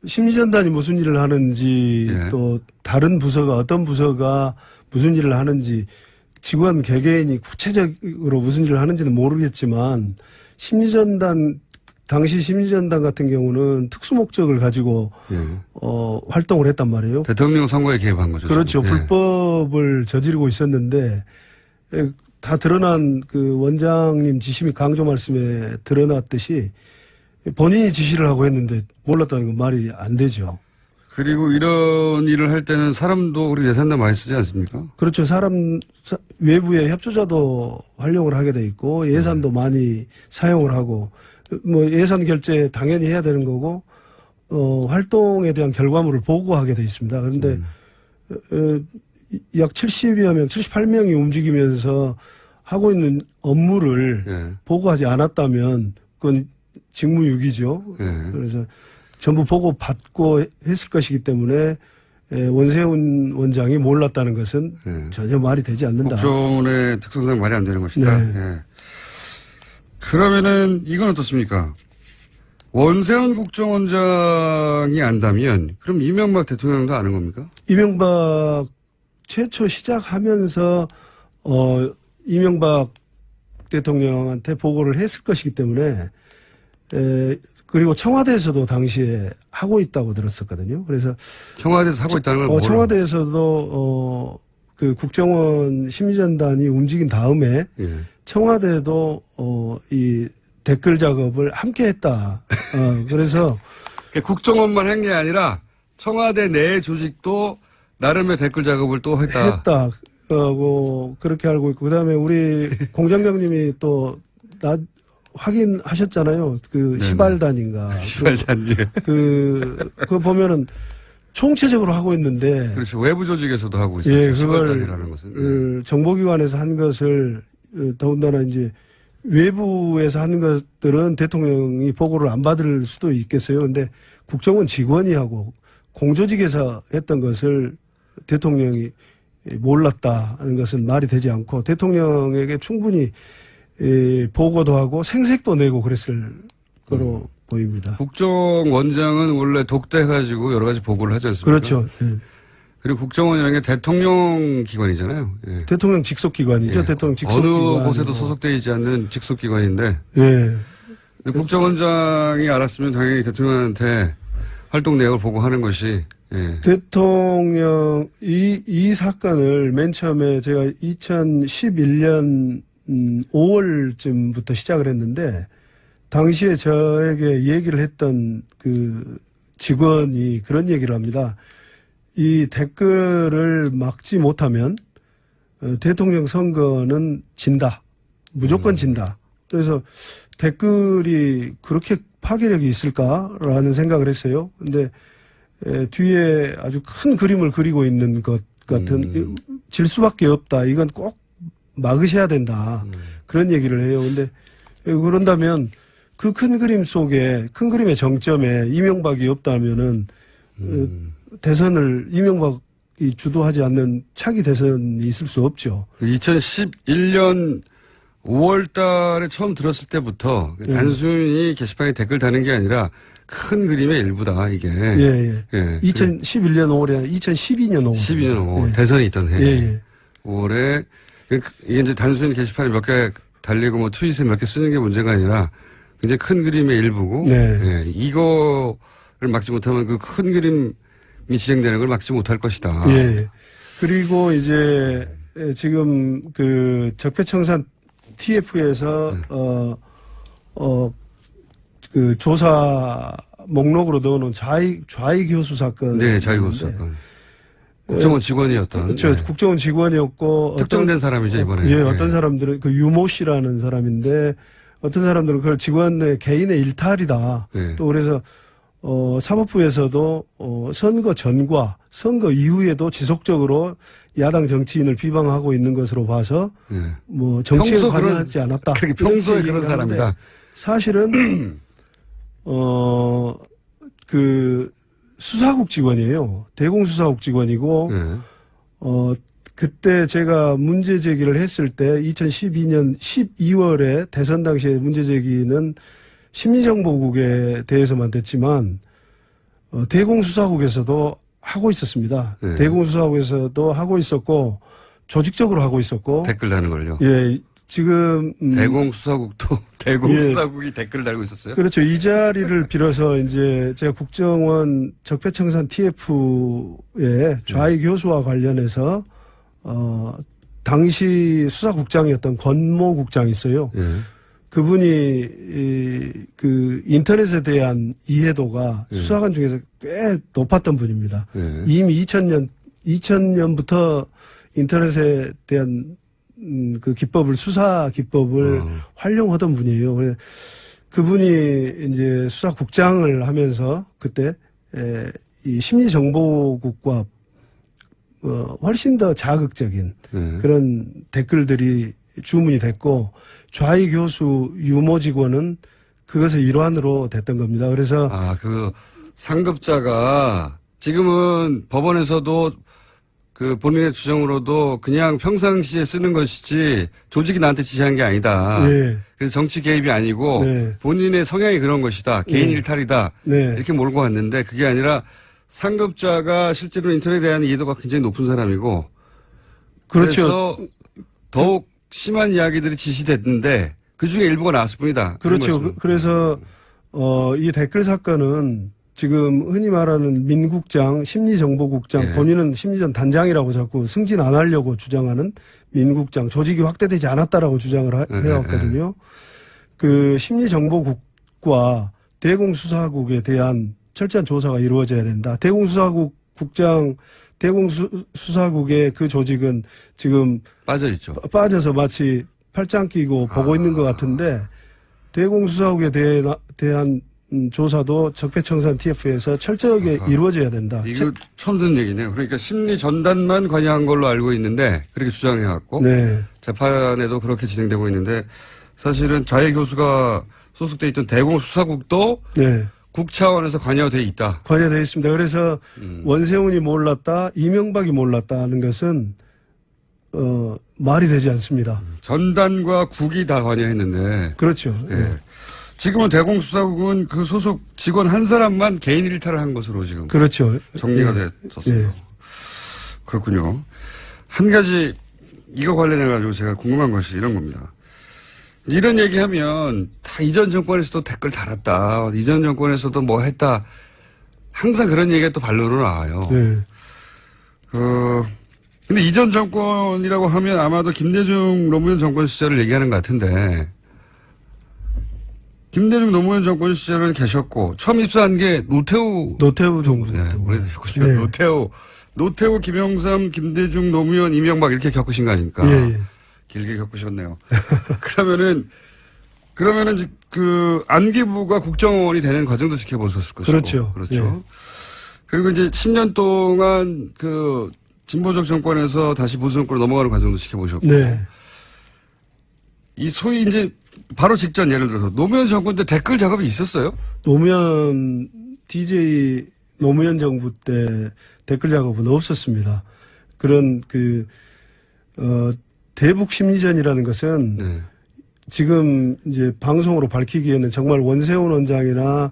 심리전단이 무슨 일을 하는지 또 다른 부서가 어떤 부서가 무슨 일을 하는지 직원 개개인이 구체적으로 무슨 일을 하는지는 모르겠지만 심리전단 당시 심리전단 같은 경우는 특수 목적을 가지고 예. 활동을 했단 말이에요. 대통령 선거에 개입한 거죠. 그렇죠. 지금. 예. 불법을 저지르고 있었는데 다 드러난 그 원장님 지심이 강조 말씀에 드러났듯이 본인이 지시를 하고 했는데 몰랐다는 건 말이 안 되죠. 그리고 이런 일을 할 때는 사람도 우리 예산도 많이 쓰지 않습니까? 그렇죠. 외부의 협조자도 활용을 하게 돼 있고 예산도 많이 사용을 하고 뭐 예산 결제 당연히 해야 되는 거고 활동에 대한 결과물을 보고하게 돼 있습니다. 그런데 약 70여 명, 78명이 움직이면서 하고 있는 업무를 예. 보고하지 않았다면 그건 직무유기죠. 예. 그래서 전부 보고 받고 했을 것이기 때문에 원세훈 원장이 몰랐다는 것은 예. 전혀 말이 되지 않는다. 국정원의 특성상 말이 안 되는 것이다. 네. 예. 그러면은 이건 어떻습니까? 원세훈 국정원장이 안다면 그럼 이명박 대통령도 아는 겁니까? 이명박 최초 시작하면서 이명박 대통령한테 보고를 했을 것이기 때문에 그리고 청와대에서도 당시에 하고 있다고 들었었거든요. 그래서 청와대에서 하고 있다는 걸 몰라. 청와대에서도 그 국정원 심리전단이 움직인 다음에 예. 청와대도 이 댓글 작업을 함께 했다. 그래서 국정원만 한 게 아니라 청와대 내 조직도 나름의 댓글 작업을 또 했다. 그렇게 알고 있고 그다음에 우리 공장장님이 또 확인하셨잖아요. 그 네네. 시발단인가. 시발단지. 그거 보면은 총체적으로 하고 있는데. 그렇죠. 외부 조직에서도 하고 있어요. 예, 시발단이라는 것은. 그걸 정보기관에서 한 것을 더군다나 이제 외부에서 하는 것들은 대통령이 보고를 안 받을 수도 있겠어요. 근데 국정원 직원이 하고 공조직에서 했던 것을 대통령이 몰랐다는 것은 말이 되지 않고 대통령에게 충분히 보고도 하고 생색도 내고 그랬을 거로 보입니다. 국정원장은 원래 독대해가지고 여러 가지 보고를 하지 않습니까? 그렇죠. 예. 그리고 국정원이라는 게 대통령 기관이잖아요. 예. 대통령 직속기관이죠. 예. 대통령 직속기관. 어느 곳에도 소속되어 있지 않는 직속기관인데 예. 국정원장이 알았으면 당연히 대통령한테 활동 내역을 보고하는 것이 예. 대통령 이 사건을 맨 처음에 제가 2011년 5월쯤부터 시작을 했는데 당시에 저에게 얘기를 했던 그 직원이 그런 얘기를 합니다. 이 댓글을 막지 못하면 대통령 선거는 진다. 무조건 진다. 그래서 댓글이 그렇게 파괴력이 있을까라는 생각을 했어요. 근데 뒤에 아주 큰 그림을 그리고 있는 것 같은 질 수밖에 없다. 이건 꼭 막으셔야 된다. 그런 얘기를 해요. 근데 그런다면 그 큰 그림 속에 큰 그림의 정점에 이명박이 없다면은 대선을 이명박이 주도하지 않는 차기 대선이 있을 수 없죠. 2011년 5월 달에 처음 들었을 때부터 단순히 게시판에 댓글 다는 게 아니라 큰 그림의 일부다, 이게. 예. 예. 2011년 5월에 2012년 5월. 12년 5월. 예. 대선이 있던 해. 예. 5월에 이게 이제 단순히 게시판에 몇 개 달리고 뭐 트윗에 몇 개 쓰는 게 문제가 아니라 굉장히 큰 그림의 일부고. 네. 예. 이거를 막지 못하면 그 큰 그림이 진행되는 걸 막지 못할 것이다. 예. 그리고 이제 지금 그 적폐청산 TF에서 그 조사 목록으로 넣어놓은 좌익교수 사건. 네, 좌익교수 사건. 국정원 직원이었던. 그렇죠. 네. 국정원 직원이었고. 특정된 사람이죠, 이번에. 예, 어떤 사람들은 그 유모 씨라는 사람인데 어떤 사람들은 그걸 직원의 개인의 일탈이다. 네. 또 그래서 사법부에서도 선거 전과 선거 이후에도 지속적으로 야당 정치인을 비방하고 있는 것으로 봐서 네. 뭐 정치에 평소 관여하지 않았다. 그렇게 평소에 그런 사람이다. 사실은 그 수사국 직원이에요. 대공수사국 직원이고 네. 그때 제가 문제 제기를 했을 때 2012년 12월에 대선 당시에 문제 제기는 심리정보국에 대해서만 됐지만 대공수사국에서도 하고 있었습니다. 네. 대공수사국에서도 하고 있었고 조직적으로 하고 있었고 댓글 다는 걸요. 예, 지금 대공수사국도 대공수사국이 댓글을 달고 있었어요. 그렇죠. 이 자리를 빌어서 이제 제가 국정원 적폐청산 TF의 좌익 교수와 관련해서 당시 수사국장이었던 권모 국장이 있어요. 예. 그분이 그 인터넷에 대한 이해도가 수사관 중에서 꽤 높았던 분입니다. 예. 이미 2000년부터 인터넷에 대한 그 기법을 수사 기법을 활용하던 분이에요. 그래서 그분이 이제 수사국장을 하면서 그때 이 심리정보국과 훨씬 더 자극적인 그런 댓글들이 주문이 됐고 좌익 교수 유모 직원은 그것의 일환으로 됐던 겁니다. 그래서 그 상급자가 지금은 법원에서도 그 본인의 주장으로도 그냥 평상시에 쓰는 것이지 조직이 나한테 지시한 게 아니다. 네. 그래서 정치 개입이 아니고 네. 본인의 성향이 그런 것이다. 개인 일탈이다. 네. 이렇게 몰고 왔는데 그게 아니라 상급자가 실제로 인터넷에 대한 이해도가 굉장히 높은 사람이고 그렇죠. 그래서 더욱 심한 이야기들이 지시됐는데 그중에 일부가 나왔을 뿐이다. 그렇죠. 그래서 이 댓글 사건은 지금 흔히 말하는 민국장, 심리정보국장, 예. 본인은 심리전 단장이라고 자꾸 승진 안 하려고 주장하는 민국장, 조직이 확대되지 않았다라고 주장을 해왔거든요. 그 심리정보국과 대공수사국에 대한 철저한 조사가 이루어져야 된다. 대공수사국 국장, 대공수사국의 그 조직은 지금 빠져있죠. 빠져서 마치 팔짱 끼고 보고 있는 것 같은데 대공수사국에 대한 조사도 적폐청산 TF에서 철저하게 이루어져야 된다. 이거 처음 듣는 얘기네요. 그러니까 심리 전단만 관여한 걸로 알고 있는데 그렇게 주장해왔고 네. 재판에도 그렇게 진행되고 있는데 사실은 좌익 교수가 소속돼 있던 대공수사국도 네. 국 차원에서 관여돼 있다. 관여되어 있습니다. 그래서 원세훈이 몰랐다, 이명박이 몰랐다는 것은 말이 되지 않습니다. 전단과 국이 다 관여했는데. 그렇죠. 예. 지금은 대공수사국은 그 소속 직원 한 사람만 개인 일탈을 한 것으로 지금 그렇죠. 정리가 예. 됐었어요. 예. 그렇군요. 한 가지 이거 관련해가지고 제가 궁금한 것이 이런 겁니다. 이런 얘기하면 다 이전 정권에서도 댓글 달았다. 이전 정권에서도 뭐 했다. 항상 그런 얘기가 또 반론으로 나와요. 네. 근데 이전 정권이라고 하면 아마도 김대중 노무현 정권 시절을 얘기하는 것 같은데 김대중 노무현 정권 시절은 계셨고 처음 입사한 게 노태우 정부. 네, 오래도 겪으신 네. 노태우, 김영삼, 김대중, 노무현, 이명박 이렇게 겪으신 거 아닙니까? 예. 길게 겪으셨네요. 그러면은 그 안기부가 국정원이 되는 과정도 지켜보셨을 것이고. 그렇죠. 그렇죠. 예. 그리고 이제 10년 동안 그 진보적 정권에서 다시 보수 정권으로 넘어가는 과정도 지켜보셨고. 네. 이 소위 이제 바로 직전 예를 들어서 노무현 정권 때 댓글 작업이 있었어요? DJ 노무현 정부 때 댓글 작업은 없었습니다. 그런 대북 심리전이라는 것은 네. 지금 이제 방송으로 밝히기에는 정말 원세훈 원장이나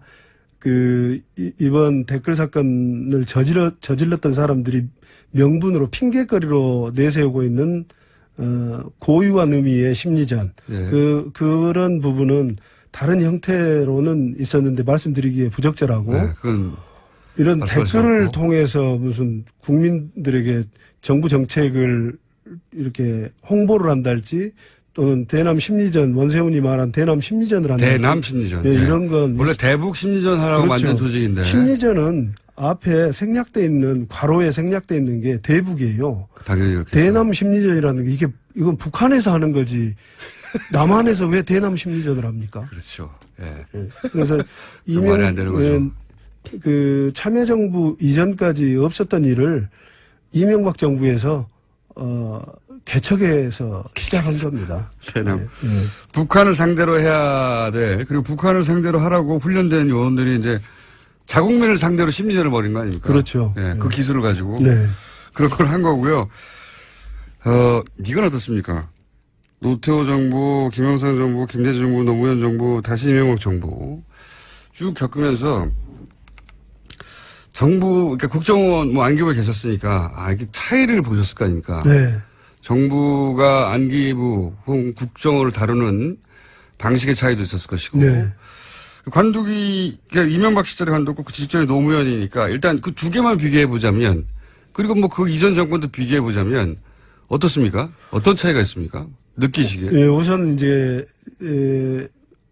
이번 댓글 사건을 저질렀던 사람들이 명분으로 핑계거리로 내세우고 있는 고유한 의미의 심리전. 예. 그런 부분은 다른 형태로는 있었는데 말씀드리기에 부적절하고. 네, 그건 이런 댓글을 않고. 통해서 무슨 국민들에게 정부 정책을 이렇게 홍보를 한달지 또는 대남 심리전, 원세훈이 말한 대남 심리전을 한달지. 대남 심리전. 예, 이런 건. 원래 대북 심리전 하라고 그렇죠. 만든 조직인데. 심리전은 앞에 생략돼 있는, 괄호에 생략돼 있는 게 대북이에요. 당연히 그렇게. 대남 심리전이라는 게 이건 북한에서 하는 거지. 남한에서 왜 대남 심리전을 합니까? 그렇죠. 예. 예. 그래서 좀 말이 안 되는 거죠. 그 참여정부 이전까지 없었던 일을 이명박 정부에서 개척해서 시작한 겁니다. 대남. 예. 북한을 상대로 해야 될, 그리고 북한을 상대로 하라고 훈련된 요원들이 이제 자국민을 상대로 심리전을 벌인 거 아닙니까? 그렇죠. 예, 그 기술을 가지고. 네. 그런 걸 한 거고요. 이건 어떻습니까? 노태우 정부, 김영삼 정부, 김대중 정부, 노무현 정부, 다시 이명박 정부 쭉 겪으면서 정부, 그러니까 국정원, 안기부에 계셨으니까, 이게 차이를 보셨을 거 아닙니까? 네. 정부가 안기부 혹은 국정원을 다루는 방식의 차이도 있었을 것이고 네. 관두기 그러니까 이명박 시절의 관두고 그 직전에 노무현이니까 일단 그 두 개만 비교해 보자면 그리고 뭐 그 이전 정권도 비교해 보자면 어떻습니까? 어떤 차이가 있습니까? 느끼시기에? 예, 우선 이제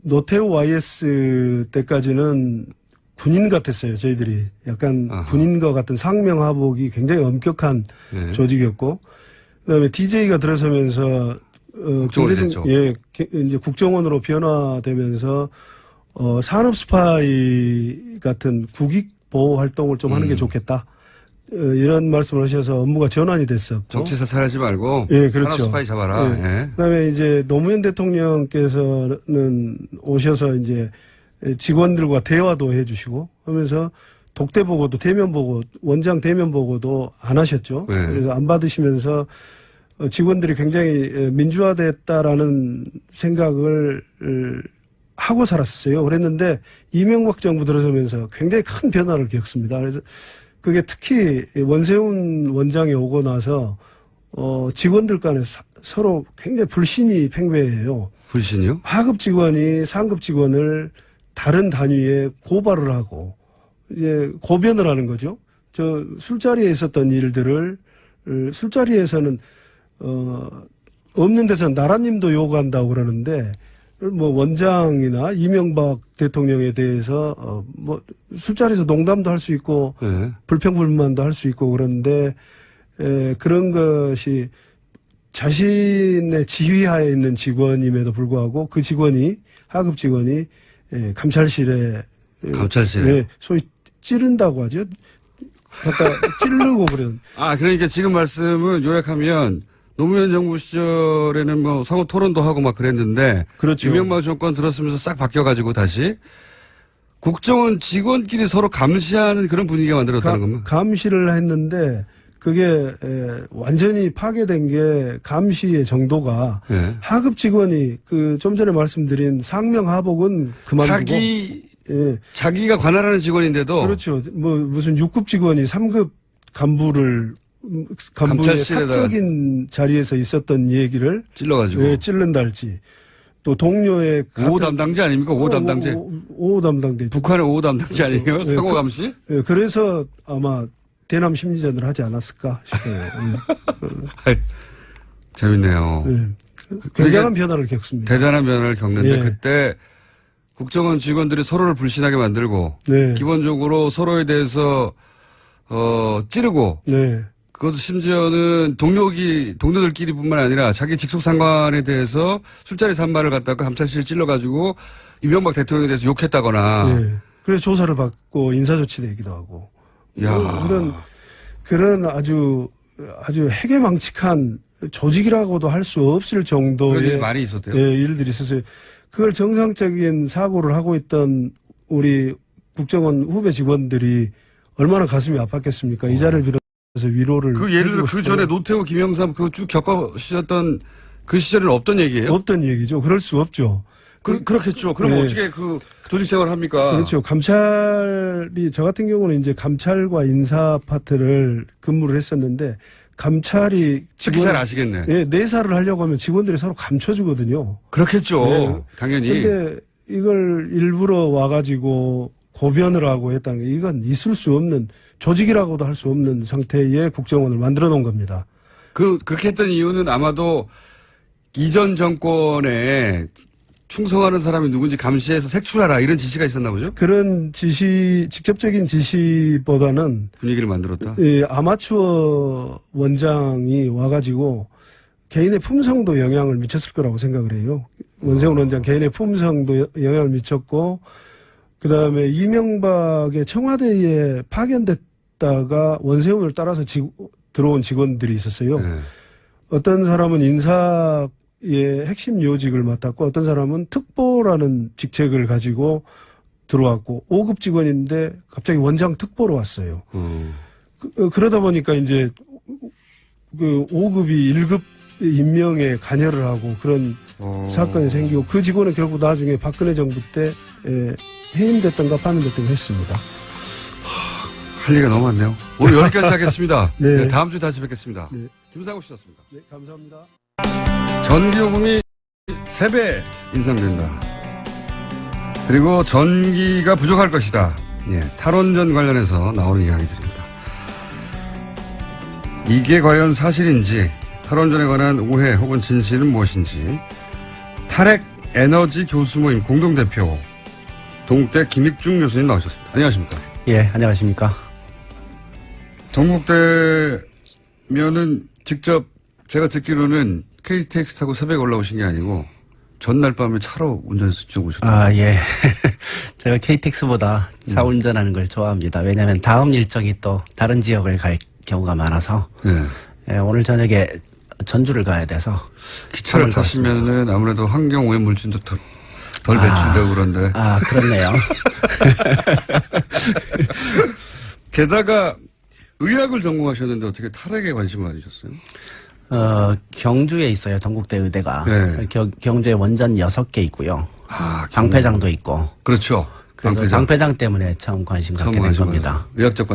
노태우 YS 때까지는 군인 같았어요. 저희들이 약간 아하. 군인과 같은 상명하복이 굉장히 엄격한 네. 조직이었고, 그다음에 DJ가 들어서면서 국정원이 됐죠. 이제 국정원으로 변화되면서 산업 스파이 같은 국익 보호 활동을 좀 하는 게 좋겠다. 이런 말씀을 하셔서 업무가 전환이 됐었고. 정치에서 살지 말고 예, 그렇죠. 산업 스파이 잡아라. 예. 예. 그다음에 이제 노무현 대통령께서는 오셔서 이제 직원들과 대화도 해주시고 하면서 독대 보고도 대면 보고 원장 대면 보고도 안 하셨죠. 네. 그래서 안 받으시면서 직원들이 굉장히 민주화됐다라는 생각을 하고 살았었어요. 그랬는데 이명박 정부 들어서면서 굉장히 큰 변화를 겪습니다. 그래서 그게 특히 원세훈 원장이 오고 나서 직원들 간에 서로 굉장히 불신이 팽배해요. 불신이요? 하급 직원이 상급 직원을 다른 단위에 고발을 하고 이제 고변을 하는 거죠. 저 술자리에 있었던 일들을 술자리에서는 없는 데서 나라님도 요구한다고 그러는데 뭐 원장이나 이명박 대통령에 대해서 뭐 술자리에서 농담도 할 수 있고 네. 불평불만도 할 수 있고 그런데 그런 것이 자신의 지휘하에 있는 직원임에도 불구하고 그 직원이 하급 직원이 감찰실에 소위 찌른다고 하죠. 갖다 찌르고 그런. 아, 그러니까 지금 말씀은 요약하면 노무현 정부 시절에는 뭐 상호 토론도 하고 막 그랬는데. 그렇죠. 이명박 정권 들었으면서 싹 바뀌어가지고 다시 국정원 직원끼리 서로 감시하는 그런 분위기가 만들어졌다는 겁니다. 감시를 했는데 그게 완전히 파괴된 게 감시의 정도가 네. 하급 직원이 그 좀 전에 말씀드린 상명하복은 그만두고 자기가 관할하는 직원인데도 그렇죠. 뭐 무슨 6급 직원이 3급 간부의 감찰실에다가 사적인 자리에서 있었던 얘기를 찔러가지고 찔른다 할지 또 동료의 5호 담당자 아닙니까? 5호 담당자. 5호 담당자. 북한의 5호 담당자 그렇죠. 아니에요? 상호 감시? 그래서 아마 대남 심리전을 하지 않았을까 싶어요. 재밌네요. 굉장한 변화를 겪습니다. 대단한 변화를 겪는데 예. 그때 국정원 직원들이 서로를 불신하게 만들고 네. 기본적으로 서로에 대해서 찌르고 네. 그것도 심지어는 동료들끼리뿐만 아니라 자기 직속 상관에 대해서 술자리 산말을 갖다가 감찰실 찔러가지고 이명박 대통령에 대해서 욕했다거나. 네. 그래서 조사를 받고 인사조치 내기도 하고. 야. 그런 아주 해괴망측한 조직이라고도 할 수 없을 그런 정도의 일이 많이 있었대요. 일들이 있었어요. 그걸 정상적인 사고를 하고 있던 우리 국정원 후배 직원들이 얼마나 가슴이 아팠겠습니까? 이 자리를 빌어서 위로를. 그 예를 들어 해주고 그 싶어요. 전에 노태우, 김영삼 그거 쭉 겪으셨던 그 시절에는 없던 얘기예요? 없던 얘기죠. 그럴 수 없죠. 그렇겠죠. 그럼 네. 어떻게 그 조직 생활을 합니까? 그렇죠. 감찰이, 저 같은 경우는 이제 감찰과 인사 파트를 근무를 했었는데, 감찰이. 특히 잘 아시겠네. 예, 내사를 하려고 하면 직원들이 서로 감춰주거든요. 그렇겠죠. 네. 당연히. 근데 이걸 일부러 와가지고 고변을 하고 했다는 게 이건 있을 수 없는, 조직이라고도 할 수 없는 상태의 국정원을 만들어 놓은 겁니다. 그렇게 했던 이유는 아마도 이전 정권에 충성하는 사람이 누군지 감시해서 색출하라 이런 지시가 있었나 보죠? 그런 직접적인 지시보다는 분위기를 만들었다. 아마추어 원장이 와가지고 개인의 품성도 영향을 미쳤을 거라고 생각을 해요. 원세훈 원장 개인의 품성도 영향을 미쳤고, 그 다음에 이명박의 청와대에 파견됐다가 원세훈을 따라서 들어온 직원들이 있었어요. 네. 어떤 사람은 인사의 핵심 요직을 맡았고, 어떤 사람은 특보라는 직책을 가지고 들어왔고, 5급 직원인데 갑자기 원장 특보로 왔어요. 그러다 보니까 이제 그 5급이 1급 임명에 관여를 하고 그런 사건이 생기고, 그 직원은 결국 나중에 박근혜 정부 때 해임됐던가 파면됐던가 했습니다. 할 얘기가 너무 많네요. 오늘 여기까지 하겠습니다. 네. 네, 다음 주에 다시 뵙겠습니다. 네. 김상우 씨였습니다. 네, 감사합니다. 전기요금이 3배 인상된다. 그리고 전기가 부족할 것이다. 예, 탈원전 관련해서 나오는 이야기들입니다. 이게 과연 사실인지, 탈원전에 관한 오해 혹은 진실은 무엇인지, 탈핵 에너지 교수 모임 공동대표 동국대 김익중 교수님 나오셨습니다. 안녕하십니까? 예, 안녕하십니까? 동국대면은 직접 제가 듣기로는 KTX 타고 새벽에 올라오신 게 아니고 전날 밤에 차로 운전해서 쭉 오셨다. 아, 예. 제가 KTX보다 차 운전하는 걸 좋아합니다. 왜냐하면 다음 일정이 또 다른 지역을 갈 경우가 많아서. 네. 예, 오늘 저녁에 전주를 가야 돼서. 기차를 타시면은 아무래도 환경 오염 물질도 덜 배출되고 그런데. 아, 그렇네요. 게다가 의학을 전공하셨는데 어떻게 탈핵에 관심을 가지셨어요? 경주에 있어요. 동국대 의대가. 네. 경주에 원전 6개 있고요. 아, 방패장도 있고. 그렇죠. 그래서 방패장 때문에 처음 관심 갖게 된 겁니다. 의학적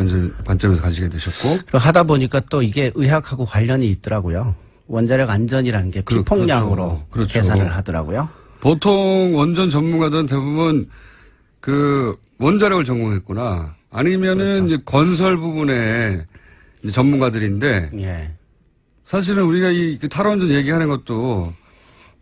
관점에서 가지게 되셨고. 그리고 하다 보니까 또 이게 의학하고 관련이 있더라고요. 원자력 안전이라는 게 피폭량으로 그렇죠. 계산을 하더라고요. 보통 원전 전문가들은 대부분 그 원자력을 전공했구나. 아니면은 그렇죠. 이제 건설 부분에 이제 전문가들인데 예. 사실은 우리가 이 탈원전 얘기하는 것도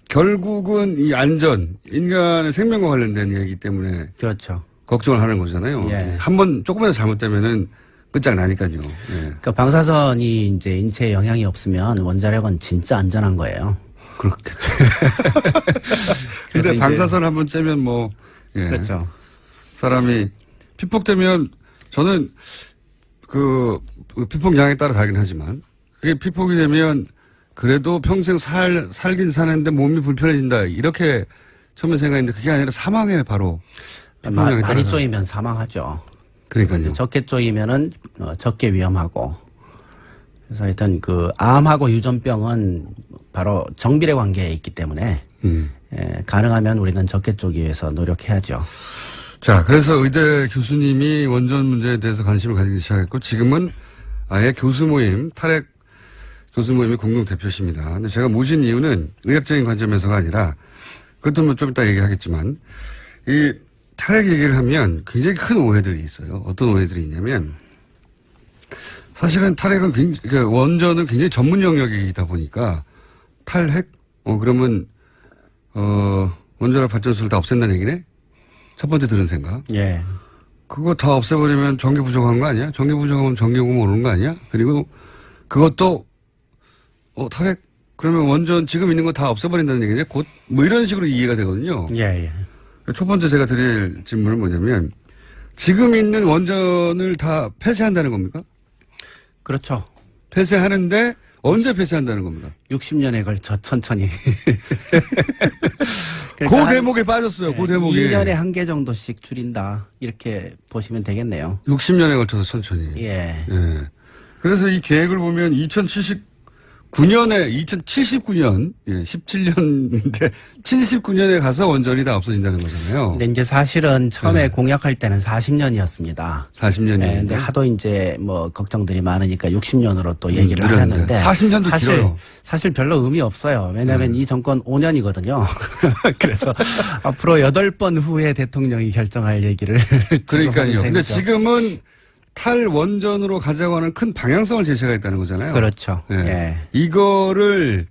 결국은 이 안전, 인간의 생명과 관련된 얘기이기 때문에 그렇죠. 걱정을 하는 거잖아요. 예. 한번 조금이라도 잘못되면은 끝장나니까요. 예. 그러니까 방사선이 이제 인체에 영향이 없으면 원자력은 진짜 안전한 거예요. 그렇겠죠. 그래서 근데 이제 방사선 한번 쬐면 뭐, 예. 그렇죠. 사람이 피폭되면 저는 그 피폭량에 따라 다르긴 하지만 그게 피폭이 되면 그래도 평생 살긴 사는데 몸이 불편해진다. 이렇게 처음에 생각했는데 그게 아니라 사망에 바로 피폭량에 많이 따라서. 쪼이면 사망하죠. 그러니까요. 적게 쪼이면은 적게 위험하고. 그래서 하여튼 그 암하고 유전병은 바로 정비례 관계에 있기 때문에 예, 가능하면 우리는 적게 쪼기 위해서 노력해야죠. 자, 그래서 의대 교수님이 원전 문제에 대해서 관심을 가지기 시작했고 지금은 아예 교수 모임, 탈핵 교수 모임의 공동 대표십니다. 근데 제가 모신 이유는 의학적인 관점에서가 아니라 그것도 뭐 좀 이따 얘기하겠지만 이 탈핵 얘기를 하면 굉장히 큰 오해들이 있어요. 어떤 오해들이 있냐면 사실은 탈핵은 그러니까 원전은 굉장히 전문 영역이다 보니까 탈핵? 그러면 원자력 발전소를 다 없앤다는 얘기네? 첫 번째 들은 생각. 예. 그거 다 없애버리면 전기 부족한 거 아니야? 전기 부족하면 전기요금 오르는 거 아니야? 그리고 그것도 탈핵? 그러면 원전 지금 있는 거 다 없애버린다는 얘기네? 곧 뭐 이런 식으로 이해가 되거든요. 예, 예. 첫 번째 제가 드릴 질문은 뭐냐면 지금 있는 원전을 다 폐쇄한다는 겁니까? 그렇죠. 폐쇄하는데 언제 폐쇄한다는 겁니다. 60년에 걸쳐 천천히. 그 대목에 빠졌어요. 그 대목에. 2년에 한 개 정도씩 줄인다. 이렇게 보시면 되겠네요. 60년에 걸쳐서 천천히. 예. 예. 그래서 이 계획을 보면 2079년에 17년인데 79년에 가서 원전이 다 없어진다는 거잖아요. 근데 이제 사실은 처음에 공약할 때는 40년이었습니다. 40년이요. 네, 근데 하도 이제 뭐 걱정들이 많으니까 60년으로 또 얘기를 하는데 40년도 길어요. 사실 별로 의미 없어요. 왜냐하면 이 정권 5년이거든요. 그래서 앞으로 8번 후에 대통령이 결정할 얘기를 그러니까요. 근데 셈이죠. 지금은 탈원전으로 가자고 하는 큰 방향성을 제시하겠다는 거잖아요. 그렇죠. 예. 예. 이거를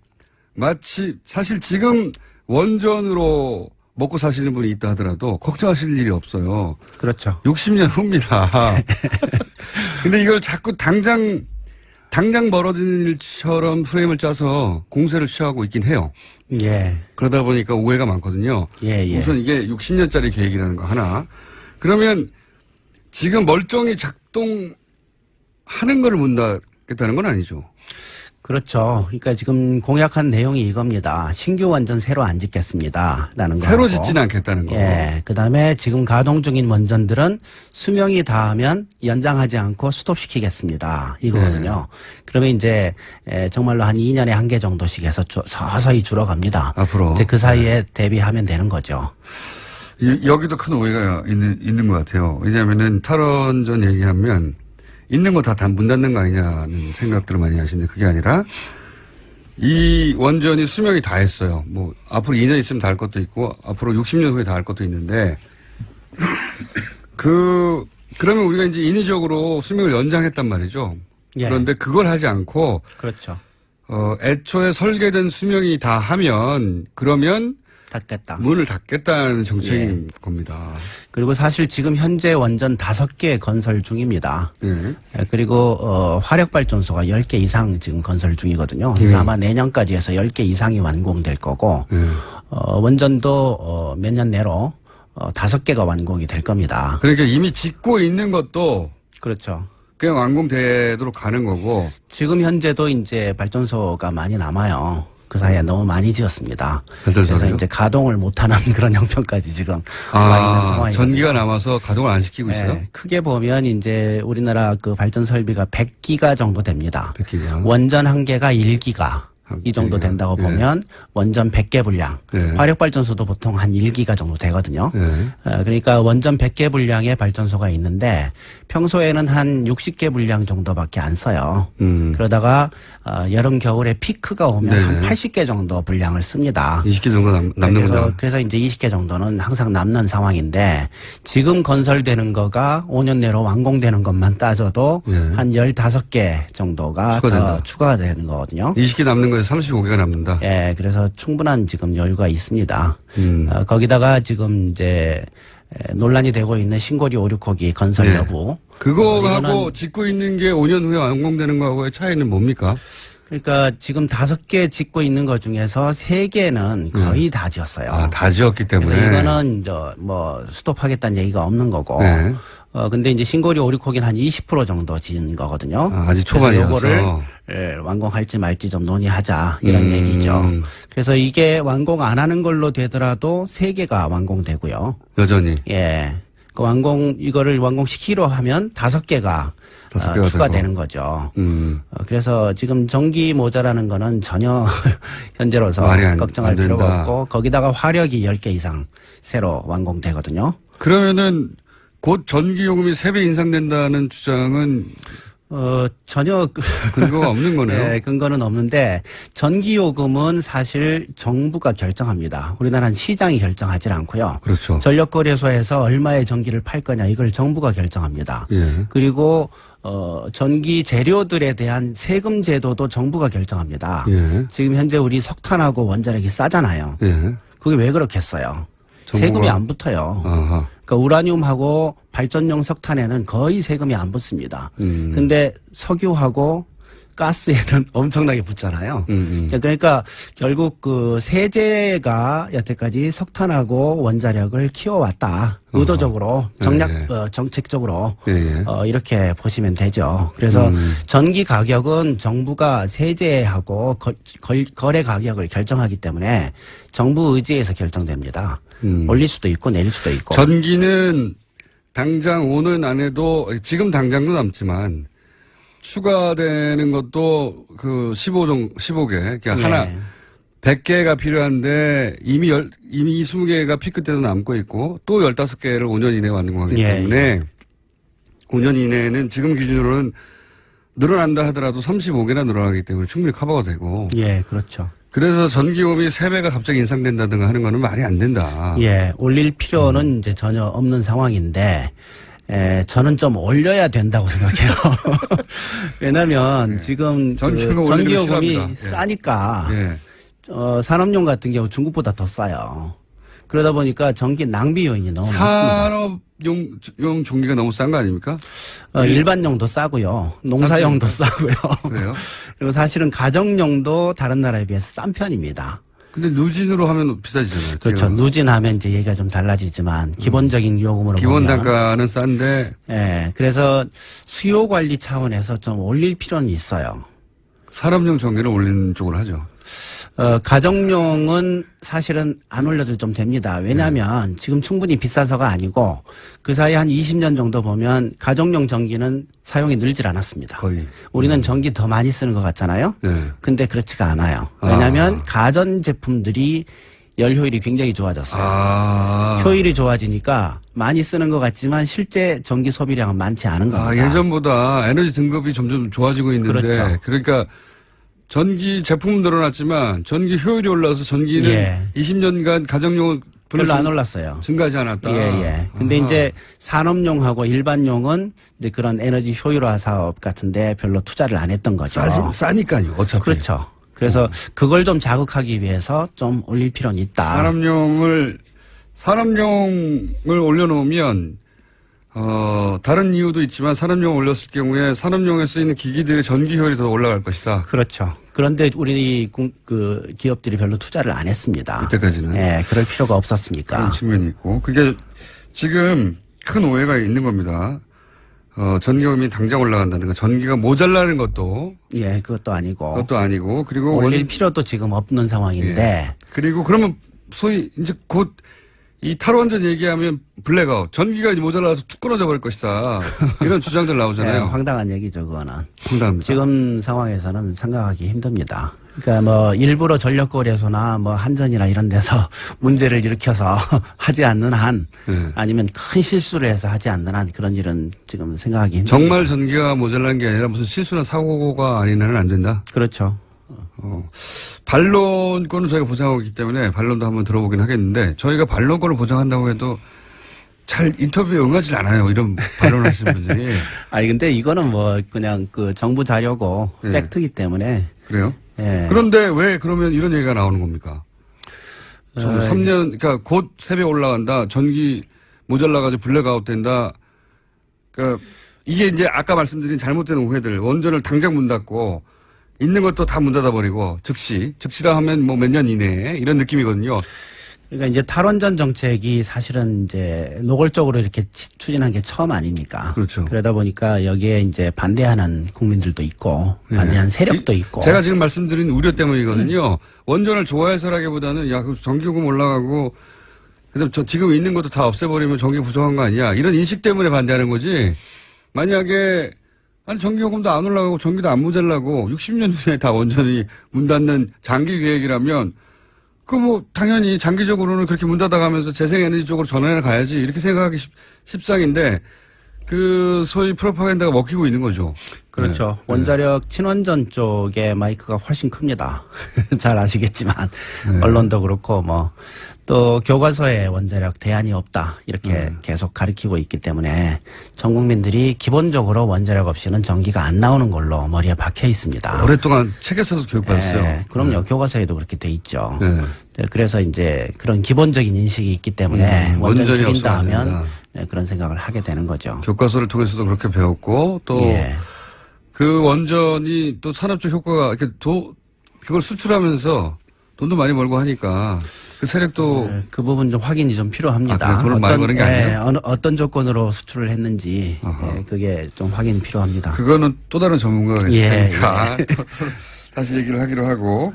마치 사실 지금 원전으로 먹고 사시는 분이 있다 하더라도 걱정하실 일이 없어요. 그렇죠. 60년 후입니다. 근데 이걸 자꾸 당장 벌어지는 일처럼 프레임을 짜서 공세를 취하고 있긴 해요. 예. 그러다 보니까 오해가 많거든요. 예, 예. 우선 이게 60년짜리 계획이라는 거 하나. 그러면 지금 멀쩡히 작동하는 거를 묻겠다는 건 아니죠. 그렇죠. 그러니까 지금 공약한 내용이 이겁니다. 신규 원전 새로 안 짓겠습니다. 라는 거. 새로 짓지는 않겠다는 거. 예. 그 다음에 지금 가동 중인 원전들은 수명이 다하면 연장하지 않고 스톱시키겠습니다. 이거거든요. 그러면 이제 정말로 한 2년에 한 개 정도씩 해서 서서히 줄어갑니다. 앞으로. 이제 그 사이에 대비하면 되는 거죠. 여기도 큰 오해가 있는 것 같아요. 왜냐하면은 탈원전 얘기하면 있는 거 다 문 닫는 거 아니냐는 생각들을 많이 하시는데 그게 아니라 이 원전이 수명이 다 했어요. 뭐 앞으로 2년 있으면 다 할 것도 있고 앞으로 60년 후에 다 할 것도 있는데 그러면 우리가 이제 인위적으로 수명을 연장했단 말이죠. 예. 그런데 그걸 하지 않고 그렇죠. 애초에 설계된 수명이 다 하면 그러면 닫겠다. 문을 닫겠다는 정책인 예. 겁니다. 그리고 사실 지금 현재 원전 5개 건설 중입니다. 예. 그리고 화력발전소가 10개 이상 지금 건설 중이거든요. 그래서 아마 내년까지 해서 10개 이상이 완공될 거고 원전도 몇 년 내로 5개가 완공이 될 겁니다. 그러니까 이미 짓고 있는 것도 그렇죠. 그냥 완공되도록 가는 거고. 지금 현재도 이제 발전소가 많이 남아요. 그 사이에 너무 많이 지었습니다. 발전소를요? 그래서 이제 가동을 못하는 그런 형편까지 지금 와 있는 상황이에요. 전기가 남아서 가동을 안 시키고 있어요? 네, 크게 보면 이제 우리나라 그 발전 설비가 100기가 정도 됩니다. 100기가. 원전 한 개가 1기가. 이 정도 된다고 예. 보면 원전 100개 분량, 예. 화력발전소도 보통 한 1기가 정도 되거든요. 예. 그러니까 원전 100개 분량의 발전소가 있는데 평소에는 한 60개 분량 정도밖에 안 써요. 그러다가 여름 겨울에 피크가 오면 네네. 한 80개 정도 분량을 씁니다. 20개 정도 남는구나. 그래서 이제 20개 정도는 항상 남는 상황인데 지금 건설되는 거가 5년 내로 완공되는 것만 따져도 예. 한 15개 정도가 추가된다. 더 추가가 되는 거거든요. 20개 남는 거에서 35개가 남는다. 예, 그래서 충분한 지금 여유가 있습니다. 거기다가 지금 이제 논란이 되고 있는 신고리 5,6호기 건설 네. 여부. 그거하고 짓고 있는 게 5년 후에 완공되는 거하고의 차이는 뭡니까? 그러니까 지금 5개 짓고 있는 것 중에서 3개는 거의 다 지었어요. 다 지었기 때문에. 그래서 이거는 뭐 스톱하겠다는 얘기가 없는 거고. 네. 근데 이제 신고리 5,6호기는 한 20% 정도 지은 거거든요. 아직 초반이어서. 요거를 완공할지 말지 좀 논의하자 이런 얘기죠. 그래서 이게 완공 안 하는 걸로 되더라도 3개가 완공되고요. 여전히. 예. 그 이거를 완공시키려 하면 5개가 추가되는 거죠. 그래서 지금 전기 모자라는 거는 전혀 현재로서 걱정할 필요가 없고 거기다가 화력이 10개 이상 새로 완공되거든요. 그러면은 곧 전기 요금이 3배 인상된다는 주장은 전혀 근거가 없는 거네요. 네, 근거는 없는데 전기요금은 사실 정부가 결정합니다. 우리나라는 시장이 결정하지 않고요. 그렇죠. 전력거래소에서 얼마의 전기를 팔 거냐 이걸 정부가 결정합니다. 예. 그리고 전기 재료들에 대한 세금 제도도 정부가 결정합니다. 예. 지금 현재 우리 석탄하고 원자력이 싸잖아요. 예. 그게 왜 그렇겠어요? 정부가- 세금이 안 붙어요. 아하. 그러니까 우라늄하고 발전용 석탄에는 거의 세금이 안 붙습니다. 근데 석유하고 가스에는 엄청나게 붙잖아요. 그러니까 결국 그 세제가 여태까지 석탄하고 원자력을 키워왔다. 의도적으로 정책적으로 이렇게 보시면 되죠. 그래서 전기 가격은 정부가 세제하고 거래 가격을 결정하기 때문에 정부 의지에서 결정됩니다. 올릴 수도 있고 내릴 수도 있고. 전기는 당장 5년 안에도 지금 당장도 남지만 추가되는 것도 그 15개, 그러니까 하나 100개가 필요한데 이미 20개가 피크 때도 남고 있고 또 15개를 5년 이내에 완공하기 때문에 5년 이내에는 지금 기준으로는 늘어난다 하더라도 35개나 늘어나기 때문에 충분히 커버가 되고. 예, 그렇죠. 그래서 전기요금이 3배가 갑자기 인상된다든가 하는 거는 말이 안 된다. 예, 올릴 필요는 이제 전혀 없는 상황인데, 저는 좀 올려야 된다고 생각해요. 왜냐면 지금 전기요금이 싸니까, 산업용 같은 경우 중국보다 더 싸요. 그러다 보니까 전기 낭비 요인이 너무 많습니다. 산업용 전기가 너무 싼 거 아닙니까? 일반용도 싸고요. 농사용도 싸고요. 그래요? 그리고 사실은 가정용도 다른 나라에 비해서 싼 편입니다. 근데 누진으로 하면 비싸지잖아요. 그렇죠. 누진하면 이제 얘기가 좀 달라지지만 기본적인 요금으로 기본 보면 단가는 싼데. 예. 그래서 수요 관리 차원에서 좀 올릴 필요는 있어요. 산업용 전기를 올리는 쪽으로 하죠. 가정용은 사실은 안 올려도 좀 됩니다. 왜냐하면 지금 충분히 비싸서가 아니고 그 사이 한 20년 정도 보면 가정용 전기는 사용이 늘질 않았습니다. 거의. 우리는 전기 더 많이 쓰는 것 같잖아요. 네. 근데 그렇지가 않아요. 왜냐하면 가전 제품들이 열 효율이 굉장히 좋아졌어요. 아. 효율이 좋아지니까 많이 쓰는 것 같지만 실제 전기 소비량은 많지 않은 겁니다. 예전보다 에너지 등급이 점점 좋아지고 있는데 그렇죠. 그러니까 전기 제품은 늘어났지만 전기 효율이 올라서 전기는 예. 20년간 가정용 별로 안 올랐어요. 증가하지 않았다. 예. 근데 이제 산업용하고 일반용은 이제 그런 에너지 효율화 사업 같은데 별로 투자를 안 했던 거죠. 싸니까요. 어차피. 그렇죠. 그래서 그걸 좀 자극하기 위해서 좀 올릴 필요는 있다. 산업용을 올려놓으면 다른 이유도 있지만 산업용 올렸을 경우에 산업용에 쓰이는 기기들의 전기 효율이 더 올라갈 것이다. 그렇죠. 그런데 우리 그 기업들이 별로 투자를 안 했습니다. 그때까지는. 예, 그럴 필요가 없었으니까. 그런 측면이 있고. 그게 지금 큰 오해가 있는 겁니다. 전기요금이 당장 올라간다든가 전기가 모자라는 것도. 예, 그것도 아니고. 그리고 올릴 필요도 지금 없는 상황인데. 예. 그리고 그러면 소위 이제 곧 이 탈원전 얘기하면 블랙아웃, 전기가 모자라서 툭 끊어져 버릴 것이다. 이런 주장들 나오잖아요. 예, 황당한 얘기죠, 그거는. 황당합니다. 지금 상황에서는 생각하기 힘듭니다. 그러니까 뭐 일부러 전력거래소나 뭐 한전이나 이런 데서 문제를 일으켜서 하지 않는 한 네. 아니면 큰 실수를 해서 하지 않는 한 그런 일은 지금 생각하기 힘듭니다. 정말 전기가 모자란 게 아니라 무슨 실수나 사고가 아닌 한은 안 된다. 그렇죠. 반론권은 저희가 보장하고 있기 때문에 반론도 한번 들어보긴 하겠는데 저희가 반론권을 보장한다고 해도 잘 인터뷰에 응하지 않아요. 이런 반론하시는 분들이. 아니 근데 이거는 뭐 그냥 그 정부 자료고 네. 팩트이기 때문에. 그래요? 예. 그런데 왜 그러면 이런 얘기가 나오는 겁니까? 3년, 그러니까 곧 세배 올라간다. 전기 모자라가지고 블랙아웃 된다. 그러니까 이게 이제 아까 말씀드린 잘못된 오해들. 원전을 당장 문 닫고 있는 것도 다 문 닫아버리고 즉시라 하면 뭐 몇 년 이내에 이런 느낌이거든요. 그러니까 이제 탈원전 정책이 사실은 이제 노골적으로 이렇게 추진한 게 처음 아닙니까? 그렇죠. 그러다 보니까 여기에 이제 반대하는 국민들도 있고 반대하는 세력도 있고. 제가 지금 말씀드린 우려 때문이거든요. 원전을 좋아해서라기보다는 야, 그 전기요금 올라가고 그다음 지금 있는 것도 다 없애버리면 전기 부족한 거 아니야? 이런 인식 때문에 반대하는 거지. 만약에 전기요금도 안 올라가고 전기도 안 모자라고 60년 후에 다 원전이 문 닫는 장기 계획이라면 그 뭐 당연히 장기적으로는 그렇게 문 닫아가면서 재생에너지 쪽으로 전환해 가야지 이렇게 생각하기 십상인데 그 소위 프로파간다가 먹히고 있는 거죠. 그렇죠. 네. 원자력 친원전 쪽에 마이크가 훨씬 큽니다. 잘 아시겠지만 언론도 그렇고 뭐 또 교과서에 원자력 대안이 없다 이렇게 계속 가르치고 있기 때문에 전 국민들이 기본적으로 원자력 없이는 전기가 안 나오는 걸로 머리에 박혀 있습니다. 오랫동안 책에서도 교육받았어요. 네, 그럼요. 교과서에도 그렇게 돼 있죠. 네. 그래서 이제 그런 기본적인 인식이 있기 때문에 원전 원전이 죽인다 없어야 하면 된다. 네, 그런 생각을 하게 되는 거죠. 교과서를 통해서도 그렇게 배웠고 또 예. 그 원전이 또 산업적 효과가 이렇게 그걸 수출하면서 돈도 많이 벌고 하니까 그 세력도 그 부분 좀 확인이 좀 필요합니다. 그래? 돈을 많이 버는 게 아니에요? 어떤 조건으로 수출을 했는지 아하. 그게 좀 확인이 필요합니다. 그거는 또 다른 전문가가 예, 있으니까 다시 얘기를 하기로 하고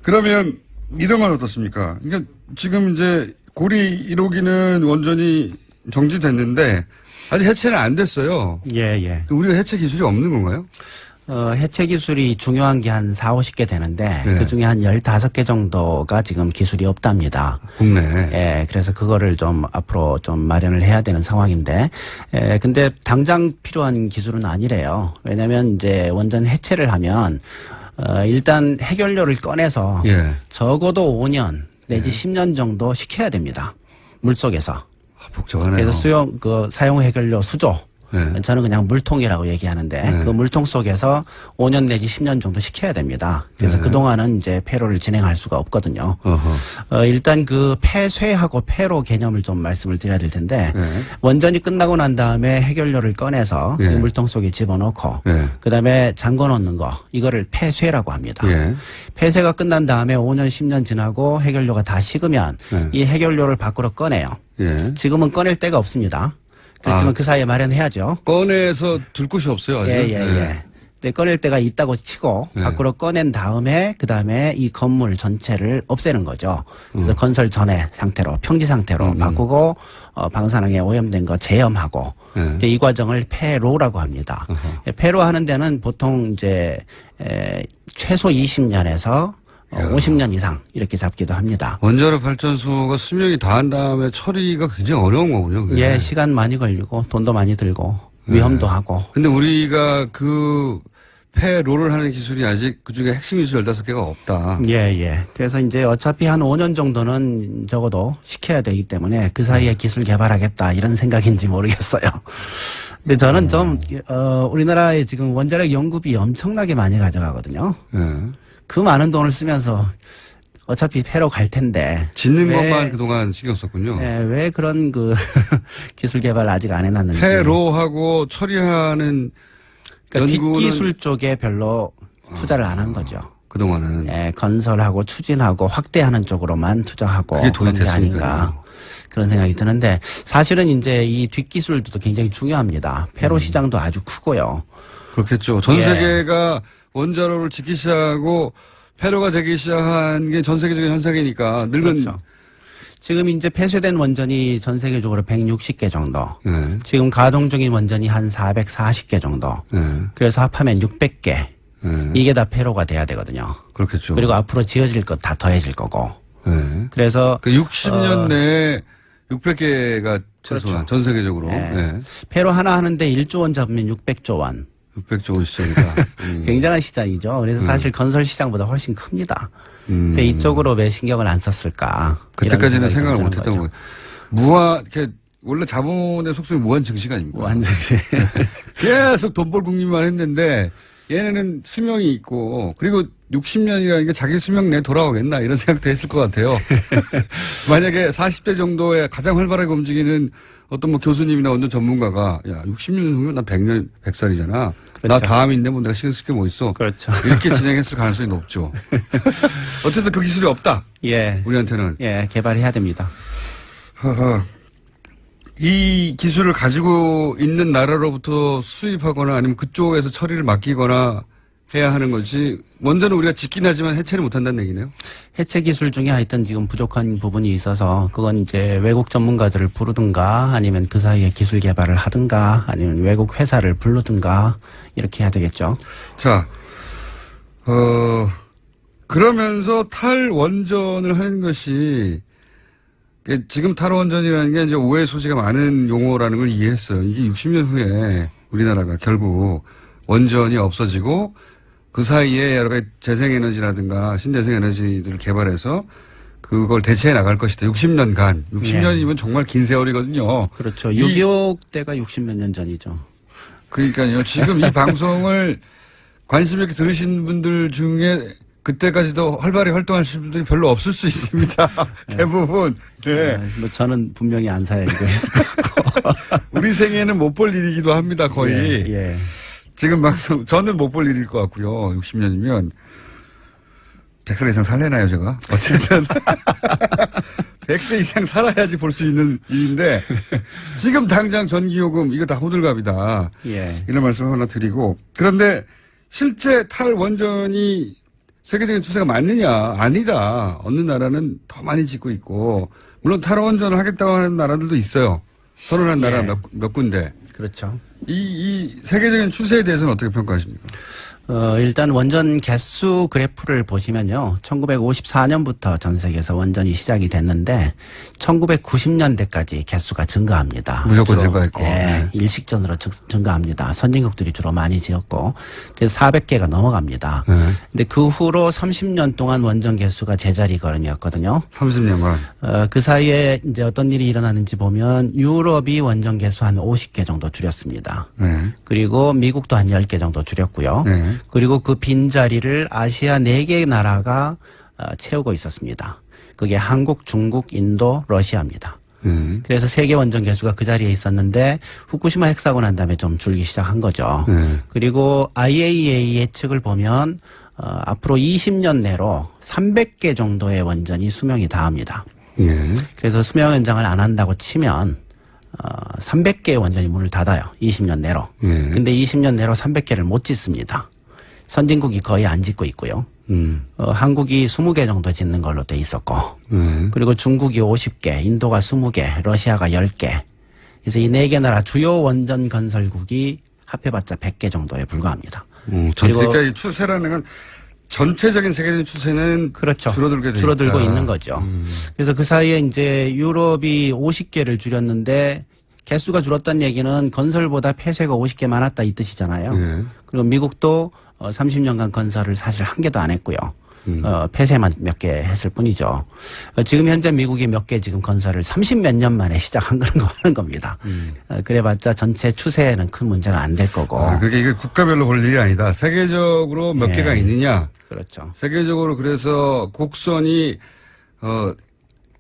그러면 이런 건 어떻습니까? 그러니까 지금 이제 고리 1호기는 원전이 정지됐는데 아직 해체는 안 됐어요. 예. 우리가 해체 기술이 없는 건가요? 해체 기술이 중요한 게 한 4, 50개 되는데 네. 그중에 한 15개 정도가 지금 기술이 없답니다. 국내. 예, 그래서 그거를 좀 앞으로 좀 마련을 해야 되는 상황인데, 근데 당장 필요한 기술은 아니래요. 왜냐면 이제 원전 해체를 하면, 일단 해결료를 꺼내서 예. 적어도 5년 내지 10년 정도 식혀야 됩니다. 물 속에서. 복잡하네요. 그래서 사용 해결료 수조. 네. 저는 그냥 물통이라고 얘기하는데 네. 그 물통 속에서 5년 내지 10년 정도 식혀야 됩니다. 그래서 네. 그동안은 이제 폐로를 진행할 수가 없거든요. 일단 그 폐쇄하고 폐로 개념을 좀 말씀을 드려야 될 텐데 네. 원전이 끝나고 난 다음에 해결료를 꺼내서 네. 이 물통 속에 집어넣고 네. 그다음에 잠궈 놓는 거 이거를 폐쇄라고 합니다. 예. 폐쇄가 끝난 다음에 5년 10년 지나고 해결료가 다 식으면 네. 이 해결료를 밖으로 꺼내요. 예. 지금은 꺼낼 데가 없습니다. 그렇지만 그 사이에 마련해야죠. 꺼내서 둘 곳이 없어요, 아직. 예. 근데 꺼낼 때가 있다고 치고 네. 밖으로 꺼낸 다음에 그다음에 이 건물 전체를 없애는 거죠. 그래서 건설 전의 상태로 평지 상태로 바꾸고 방사능에 오염된 거 제염하고 네. 이제 이 과정을 폐로라고 합니다. 폐로 하는 데는 보통 이제 최소 20년에서 야. 50년 이상 이렇게 잡기도 합니다. 원자력 발전소가 수명이 다한 다음에 처리가 굉장히 어려운 거군요. 그게. 예, 시간 많이 걸리고 돈도 많이 들고 위험도 하고. 근데 우리가 그 폐로를 하는 기술이 아직 그중에 핵심 기술 15개가 없다. 예, 예. 그래서 이제 어차피 한 5년 정도는 적어도 시켜야 되기 때문에 그 사이에 기술 개발하겠다 이런 생각인지 모르겠어요. 근데 저는 좀, 우리나라에 지금 원자력 연구비 엄청나게 많이 가져가거든요. 예. 그 많은 돈을 쓰면서 어차피 폐로 갈 텐데. 짓는 왜, 것만 그동안 신경 썼군요. 예, 왜 그런 그 기술 개발을 아직 안 해놨는지. 폐로하고 처리하는 그러니까 연구는 뒷기술 쪽에 별로 투자를 안 한 거죠. 그동안은 예, 건설하고 추진하고 확대하는 쪽으로만 투자하고 그게 돈이 그런 게 아닌가 됐으니까요. 그런 생각이 드는데 사실은 이제 이 뒷기술도 굉장히 중요합니다. 폐로 시장도 아주 크고요. 그렇겠죠. 전 예. 세계가 원자로를 짓기 시작하고 폐로가 되기 시작한 게 전 세계적인 현상이니까 늙은 그렇죠. 지금 이제 폐쇄된 원전이 전 세계적으로 160개 정도. 예. 지금 가동 중인 원전이 한 440개 정도. 예. 그래서 합하면 600개. 예. 이게 다 폐로가 돼야 되거든요. 그렇겠죠. 그리고 앞으로 지어질 것 다 더해질 거고. 예. 그래서 그 60년 내에 600개가 최소한 그렇죠. 전 세계적으로 예. 예. 폐로 하나 하는데 1조 원 잡으면 600조 원. 600조 원 시장이다. 굉장한 시장이죠. 그래서 사실 건설 시장보다 훨씬 큽니다. 근데 이쪽으로 왜 신경을 안 썼을까? 그때까지는 이런 생각을 좀 못했던 드는 거예요. 무한 이렇게 원래 자본의 속성이 무한 증식 아닙니까? 완전히. 계속 돈 벌 국리만 했는데 얘네는 수명이 있고 그리고 60년이라는 게 자기 수명 내에 돌아오겠나 이런 생각도 했을 것 같아요. 만약에 40대 정도에 가장 활발하게 움직이는 어떤 뭐 교수님이나 어떤 전문가가 야 60년 후면 나 100년 100살이잖아. 나 그렇죠. 다음인데 뭐 내가 신경 쓸 게 뭐 있어. 그렇죠. 이렇게 진행했을 가능성이 높죠. 어쨌든 그 기술이 없다. 예. 우리한테는. 예, 개발해야 됩니다. 허허. 이 기술을 가지고 있는 나라로부터 수입하거나 아니면 그쪽에서 처리를 맡기거나 해야 하는 거지. 원전은 우리가 짓긴 하지만 해체를 못한다는 얘기네요. 해체 기술 중에 하여튼 지금 부족한 부분이 있어서 그건 이제 외국 전문가들을 부르든가 아니면 그 사이에 기술 개발을 하든가 아니면 외국 회사를 부르든가 이렇게 해야 되겠죠. 자, 그러면서 탈원전을 하는 것이 지금 탈원전이라는 게 이제 오해 소지가 많은 용어라는 걸 이해했어요. 이게 60년 후에 우리나라가 결국 원전이 없어지고 그 사이에 여러 가지 재생에너지라든가 신재생에너지들을 개발해서 그걸 대체해 나갈 것이다. 60년간. 60년이면 정말 긴 세월이거든요. 그렇죠. 6.25 때가 60몇 년 전이죠. 그러니까요. 지금 이 방송을 관심 있게 들으신 분들 중에 그때까지도 활발히 활동하시는 분들이 별로 없을 수 있습니다. 대부분. 네. 뭐 저는 분명히 안 사야지고 있을 것 같고. 우리 생애는 못 볼 일이기도 합니다. 거의. 예, 예. 지금 방송 저는 못 볼 일일 것 같고요. 60년이면 100살 이상 살래나요, 제가? 어쨌든 100세 이상 살아야지 볼 수 있는 일인데 지금 당장 전기요금 이거 다 호들갑이다. 예. 이런 말씀을 하나 드리고 그런데 실제 탈원전이 세계적인 추세가 맞느냐? 아니다. 어느 나라는 더 많이 짓고 있고 물론 탈원전을 하겠다고 하는 나라들도 있어요. 선언한 나라 몇 군데. 그렇죠. 이 세계적인 추세에 대해서는 어떻게 평가하십니까? 일단 원전 개수 그래프를 보시면요. 1954년부터 전 세계에서 원전이 시작이 됐는데 1990년대까지 개수가 증가합니다. 무조건 주로, 증가했고. 예, 네. 일식전으로 증가합니다. 선진국들이 주로 많이 지었고 그래서 400개가 넘어갑니다. 네. 근데 그 후로 30년 동안 원전 개수가 제자리 걸음이었거든요. 30년간. 그 사이에 이제 어떤 일이 일어나는지 보면 유럽이 원전 개수 한 50개 정도 줄였습니다. 네. 그리고 미국도 한 10개 정도 줄였고요. 네. 그리고 그 빈자리를 아시아 4개 나라가 채우고 있었습니다. 그게 한국, 중국, 인도, 러시아입니다. 그래서 세계 원전 개수가 그 자리에 있었는데 후쿠시마 핵사고 난 다음에 좀 줄기 시작한 거죠. 그리고 IAEA 예측을 보면 앞으로 20년 내로 300개 정도의 원전이 수명이 다합니다. 예. 그래서 수명 연장을 안 한다고 치면 300개의 원전이 문을 닫아요. 20년 내로. 예. 근데 20년 내로 300개를 못 짓습니다. 선진국이 거의 안 짓고 있고요. 한국이 20개 정도 짓는 걸로 돼 있었고, 그리고 중국이 50개, 인도가 20개, 러시아가 10개. 그래서 이 4개 나라 주요 원전 건설국이 합해봤자 100개 정도에 불과합니다. 그러니까 이 추세라는 건 전체적인 세계적인 추세는 그렇죠. 줄어들게 돼 줄어들고 있다. 있는 거죠. 그래서 그 사이에 이제 유럽이 50개를 줄였는데 개수가 줄었다는 얘기는 건설보다 폐쇄가 50개 많았다 이 뜻이잖아요. 예. 그리고 미국도 30년간 건설을 사실 한 개도 안 했고요. 폐쇄만 몇 개 했을 뿐이죠. 지금 현재 미국이 몇 개 지금 건설을 30몇 년 만에 시작한 거 하는 겁니다. 그래봤자 전체 추세에는 큰 문제가 안 될 거고. 그게 이게 국가별로 볼 일이 아니다. 세계적으로 몇 예. 개가 있느냐. 그렇죠. 세계적으로 그래서 곡선이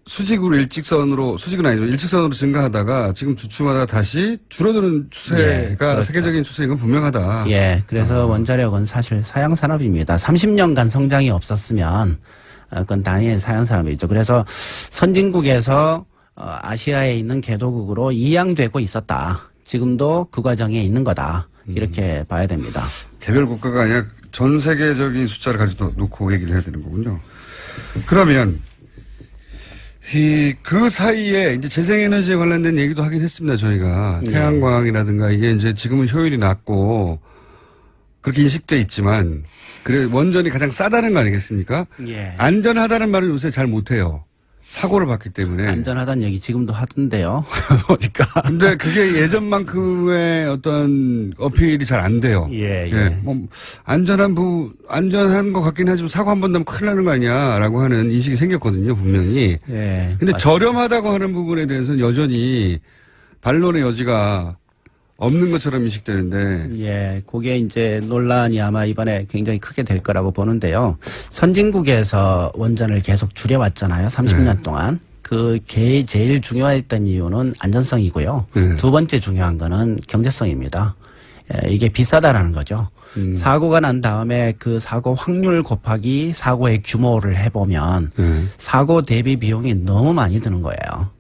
수직은 아니지만 일직선으로 증가하다가 지금 주춤하다가 다시 줄어드는 추세가 예, 그렇죠. 세계적인 추세인 건 분명하다. 예, 그래서 원자력은 사실 사양 산업입니다. 30년간 성장이 없었으면 그건 당연히 사양 산업이죠. 그래서 선진국에서 아시아에 있는 개도국으로 이양되고 있었다. 지금도 그 과정에 있는 거다. 이렇게 봐야 됩니다. 개별 국가가 아니라 전 세계적인 숫자를 가지고 놓고 얘기를 해야 되는 거군요. 그러면 그 사이에 이제 재생에너지에 관련된 얘기도 하긴 했습니다. 저희가 태양광이라든가 이게 이제 지금은 효율이 낮고 그렇게 인식돼 있지만 그래 원전이 가장 싸다는 거 아니겠습니까? 예. 안전하다는 말을 요새 잘 못해요. 사고를 봤기 때문에. 안전하다는 얘기 지금도 하던데요. 보니까. 근데 그게 예전만큼의 어떤 어필이 잘 안 돼요. 예. 뭐 안전한 것 같긴 하지만 사고 한 번 나면 큰일 나는 거 아니야라고 하는 인식이 생겼거든요, 분명히. 예. 근데 맞습니다. 저렴하다고 하는 부분에 대해서는 여전히 반론의 여지가 없는 것처럼 인식되는데. 예, 그게 이제 논란이 아마 이번에 굉장히 크게 될 거라고 보는데요. 선진국에서 원전을 계속 줄여왔잖아요. 30년 동안. 제일 중요했던 이유는 안전성이고요. 두 번째 중요한 거는 경제성입니다. 예, 이게 비싸다라는 거죠. 사고가 난 다음에 그 사고 확률 곱하기 사고의 규모를 해보면 사고 대비 비용이 너무 많이 드는 거예요.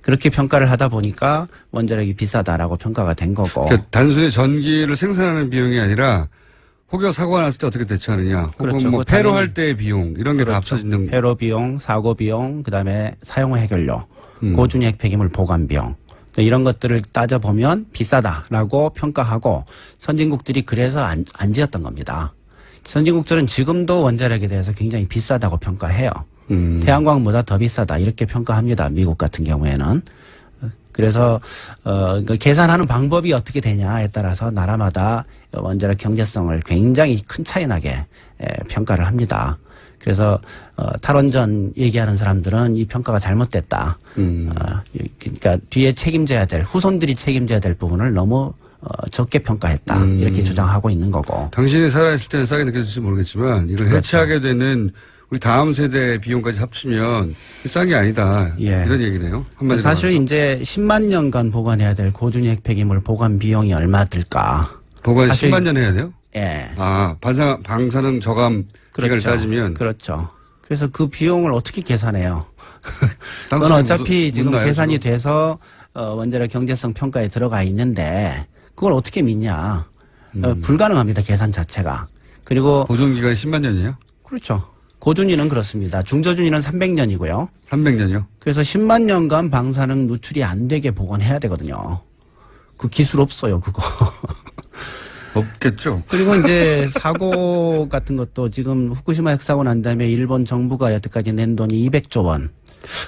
그렇게 평가를 하다 보니까 원자력이 비싸다라고 평가가 된 거고. 그러니까 단순히 전기를 생산하는 비용이 아니라 혹여 사고가 났을 때 어떻게 대처하느냐. 혹은 그렇죠. 뭐 폐로할 때의 비용 이런 게 다 합쳐지는. 폐로 비용, 사고 비용, 그다음에 사용 해결료, 고준위 폐기물 보관 비용. 이런 것들을 따져보면 비싸다라고 평가하고 선진국들이 그래서 안 지었던 겁니다. 선진국들은 지금도 원자력에 대해서 굉장히 비싸다고 평가해요. 태양광보다 더 비싸다 이렇게 평가합니다. 미국 같은 경우에는. 그래서 계산하는 방법이 어떻게 되냐에 따라서 나라마다 원자력 경제성을 굉장히 큰 차이 나게 평가를 합니다. 그래서 탈원전 얘기하는 사람들은 이 평가가 잘못됐다. 그러니까 뒤에 후손들이 책임져야 될 부분을 너무 적게 평가했다. 이렇게 주장하고 있는 거고. 당신이 살아있을 때는 싸게 느껴질지 모르겠지만 이걸 해체하게 되는 우리 다음 세대 비용까지 합치면 싼 게 아니다. 예. 이런 얘기네요. 한마디로 사실 말해서. 이제 10만 년간 보관해야 될 고준위 핵폐기물 보관 비용이 얼마 들까? 보관 사실- 10만 년 해야 돼요? 예. 방사능 저감 기간을 따지면. 그렇죠. 그래서 그 비용을 어떻게 계산해요? 그건 땅속에 어차피 지금 묻나요, 계산이 지금? 돼서 원자력 경제성 평가에 들어가 있는데 그걸 어떻게 믿냐? 불가능합니다. 계산 자체가. 그리고 보존 기간이 10만 년이에요? 그렇죠. 고준위는 그렇습니다. 중저준위는 300년이고요. 300년이요? 그래서 10만 년간 방사능 누출이 안 되게 보관해야 되거든요. 그 기술 없어요, 그거. 없겠죠. 그리고 이제 사고 같은 것도 지금 후쿠시마 핵사고 난 다음에 일본 정부가 여태까지 낸 돈이 200조 원.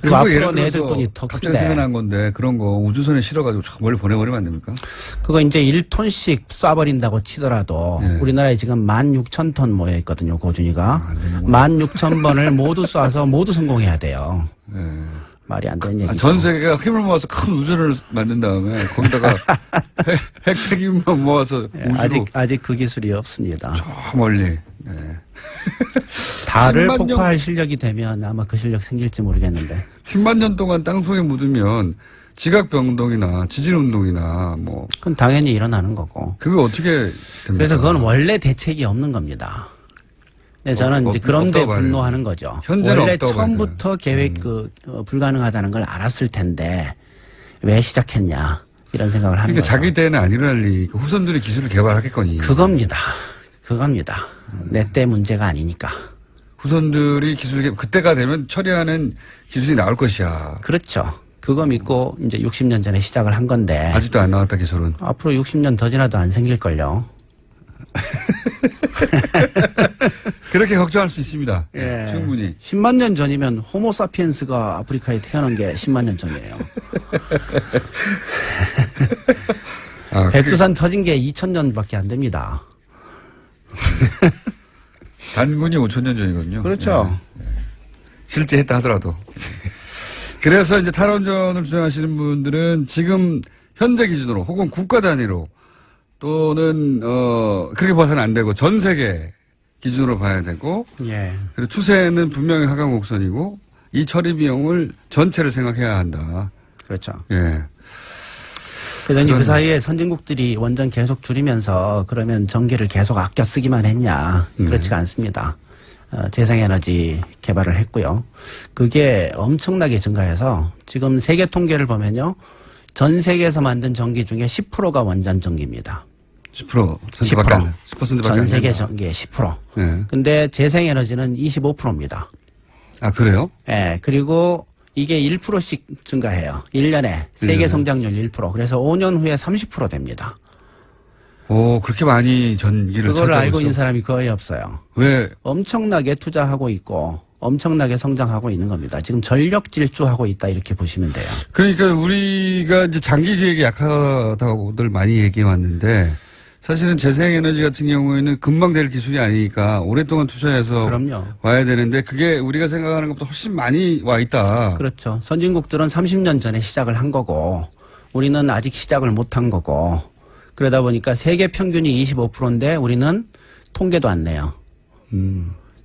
그리고 앞으로 내야 될 돈이 더 갑자기 큰데. 생각난 건데 그런 거 우주선에 실어가지고 저 멀리 보내버리면 안 됩니까? 그거 이제 1톤씩 쏴버린다고 치더라도 예. 우리나라에 지금 16,000톤 모여 있거든요, 고준위가. 되는구나. 16,000번을 모두 쏴서 모두 성공해야 돼요. 예. 말이 안 되는 얘기죠. 전 세계가 힘을 모아서 큰 우주를 만든 다음에 거기다가 핵폐기물만 모아서 예, 우주로 아직 그 기술이 없습니다. 저 멀리. 네. 달을 10만 년- 폭파할 실력이 되면 아마 그 실력 생길지 모르겠는데. 10만 년 동안 땅속에 묻으면 지각병동이나 지진운동이나 뭐 그건 당연히 일어나는 거고. 그거 어떻게 됩니까? 그래서 그건 원래 대책이 없는 겁니다. 네, 저는 이제 그런데 없다고 분노하는 거죠. 현재는 원래 없다고 처음부터 계획 불가능하다는 걸 알았을 텐데 왜 시작했냐 이런 생각을 하는 그러니까 거죠. 자기 때는 안 일어날 일이 후손들이 기술을 개발하겠거니. 그겁니다. 내 때 문제가 아니니까. 후손들이 그때가 되면 처리하는 기술이 나올 것이야. 그렇죠. 그거 믿고 이제 60년 전에 시작을 한 건데 아직도 안 나왔다 기술은. 앞으로 60년 더 지나도 안 생길걸요. 그렇게 걱정할 수 있습니다. 예. 충분히. 10만 년 전이면 호모사피엔스가 아프리카에 태어난 게 10만 년 전이에요. 아, 백두산 터진 게 2000년밖에 안 됩니다. 단군이 5,000년 전이거든요. 그렇죠. 예. 실제 했다 하더라도. 그래서 이제 탈원전을 주장하시는 분들은 지금 현재 기준으로 혹은 국가 단위로 또는 그렇게 봐서는 안 되고 전 세계 기준으로 봐야 되고 예. 그리고 추세는 분명히 하강 곡선이고 이 처리 비용을 전체를 생각해야 한다. 그렇죠. 예. 그러니 그 사이에 선진국들이 원전 계속 줄이면서 그러면 전기를 계속 아껴 쓰기만 했냐. 그렇지가 않습니다. 재생에너지 개발을 했고요. 그게 엄청나게 증가해서 지금 세계 통계를 보면요. 전 세계에서 만든 전기 중에 10%가 원전 전기입니다. 10%밖에 안 10%밖에 전 안 세계 된다. 전기의 10%. 예. 근데 재생에너지는 25%입니다. 아, 그래요? 예, 그리고 이게 1%씩 증가해요. 1년에 세계 성장률 1%. 그래서 5년 후에 30% 됩니다. 오, 그렇게 많이 전기를 그걸 알고 찾아서. 있는 사람이 거의 없어요. 왜? 엄청나게 투자하고 있고 엄청나게 성장하고 있는 겁니다. 지금 전력 질주하고 있다 이렇게 보시면 돼요. 그러니까 우리가 이제 장기 계획이 약하다고들 많이 얘기해 왔는데 사실은 재생에너지 같은 경우에는 금방 될 기술이 아니니까 오랫동안 투자해서 그럼요. 와야 되는데 그게 우리가 생각하는 것보다 훨씬 많이 와 있다. 그렇죠. 선진국들은 30년 전에 시작을 한 거고 우리는 아직 시작을 못 한 거고 그러다 보니까 세계 평균이 25%인데 우리는 통계도 안 내요.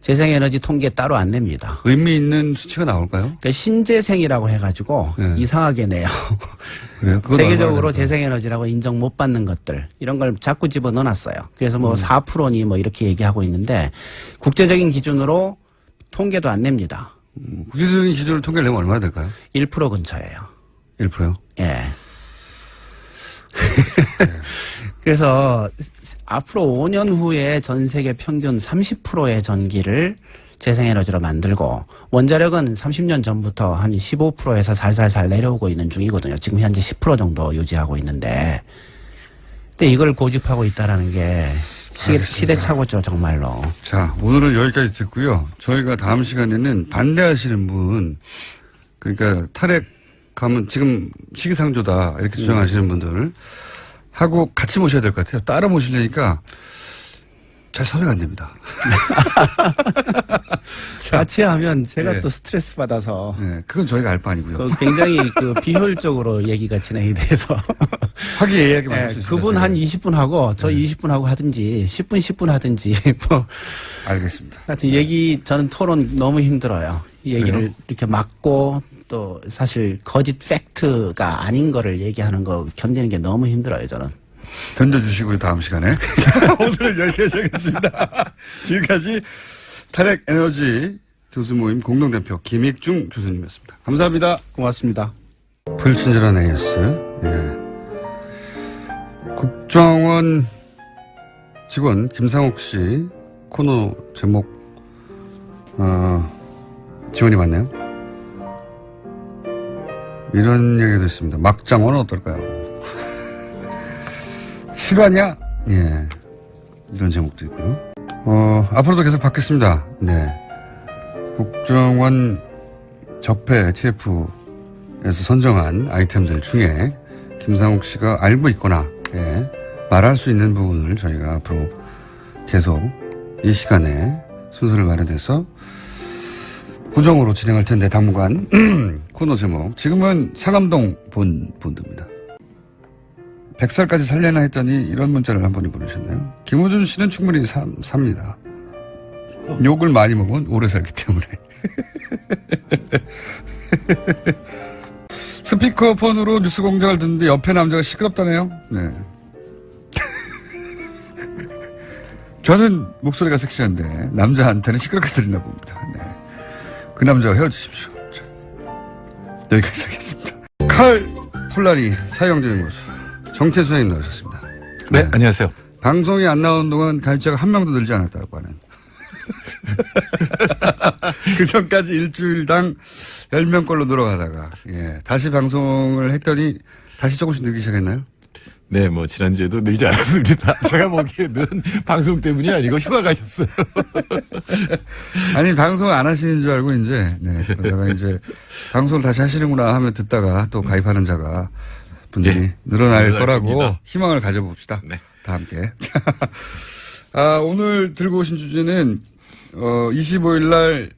재생에너지 통계 따로 안 냅니다. 의미 있는 수치가 나올까요? 그러니까 신재생이라고 해가지고 네. 이상하게 내요. 그래요? 그건 세계적으로 얼마나 될까요? 재생에너지라고 인정 못 받는 것들 이런 걸 자꾸 집어넣어놨어요. 그래서 뭐 4%니 뭐 이렇게 얘기하고 있는데 국제적인 기준으로 통계도 안 냅니다. 국제적인 기준으로 통계를 내면 얼마나 될까요? 1% 근처예요. 1%요? 예. 그래서 앞으로 5년 후에 전 세계 평균 30%의 전기를 재생에너지로 만들고 원자력은 30년 전부터 한 15%에서 살살살 내려오고 있는 중이거든요. 지금 현재 10% 정도 유지하고 있는데 근데 이걸 고집하고 있다라는 게 시대착오죠 정말로. 자, 오늘은 여기까지 듣고요. 저희가 다음 시간에는 반대하시는 분, 그러니까 탈핵하면 지금 시기상조다 이렇게 주장하시는 분들 하고 같이 모셔야 될 것 같아요. 따로 모시려니까 잘 섭외가 안 됩니다. 같이 하면 제가 네. 또 스트레스 받아서 네, 그건 저희가 알 바 아니고요. 굉장히 비효율적으로 얘기가 진행이 돼서 화기애애하게 만들 네, 수 있습니다. 그분 한 20분 하고 저 20분 하고 하든지 10분 하든지 뭐 알겠습니다. 하여튼 얘기 저는 토론 너무 힘들어요. 이 얘기를 그래요? 이렇게 막고 또 사실 거짓 팩트가 아닌 거를 얘기하는 거 견디는 게 너무 힘들어요 저는. 견뎌주시고요, 다음 시간에. 오늘은 여기까지 하겠습니다. 지금까지 탈핵 에너지 교수 모임 공동대표 김익중 교수님이었습니다. 감사합니다. 고맙습니다. 불친절한 AS. 예. 국정원 직원 김상옥 씨 코너 제목, 지원이 많네요. 이런 얘기도 있습니다. 막장원은 어떨까요? 실화냐? 예. 이런 제목도 있고요. 앞으로도 계속 받겠습니다. 네. 국정원 적폐 TF에서 선정한 아이템들 중에 김상욱 씨가 알고 있거나, 예, 말할 수 있는 부분을 저희가 앞으로 계속 이 시간에 순서를 마련해서 고정으로 진행할 텐데, 당분간 코너 제목. 지금은 상암동 본드입니다. 100살까지 살려나 했더니 이런 문자를 한 분이 보내셨네요. 김호준 씨는 충분히 삽니다. 욕을 많이 먹으면 오래 살기 때문에. 스피커폰으로 뉴스 공장을 듣는데 옆에 남자가 시끄럽다네요. 네. 저는 목소리가 섹시한데 남자한테는 시끄럽게 들리나 봅니다. 네. 그 남자와 헤어지십시오. 자, 여기까지 하겠습니다. 칼 폴라리 사형연구소 정태수님 나오셨습니다. 네, 안녕하세요. 방송이 안 나오는 동안 가입자가 한 명도 늘지 않았다고 하는. 그 전까지 일주일당 10명꼴로 늘어가다가, 예, 다시 방송을 했더니 다시 조금씩 늘기 시작했나요? 네, 뭐 지난주에도 늘지 않았습니다. 제가 보기에는 방송 때문이 아니고 휴가 가셨어요. 아니 방송을 안 하시는 줄 알고 이제 그러다가 이제 방송을 다시 하시는구나 하면 듣다가 또 가입하는 자가 분들이 네. 늘어날 거라고 겁니다. 희망을 가져봅시다. 네. 다 함께. 오늘 들고 오신 주제는 25일 날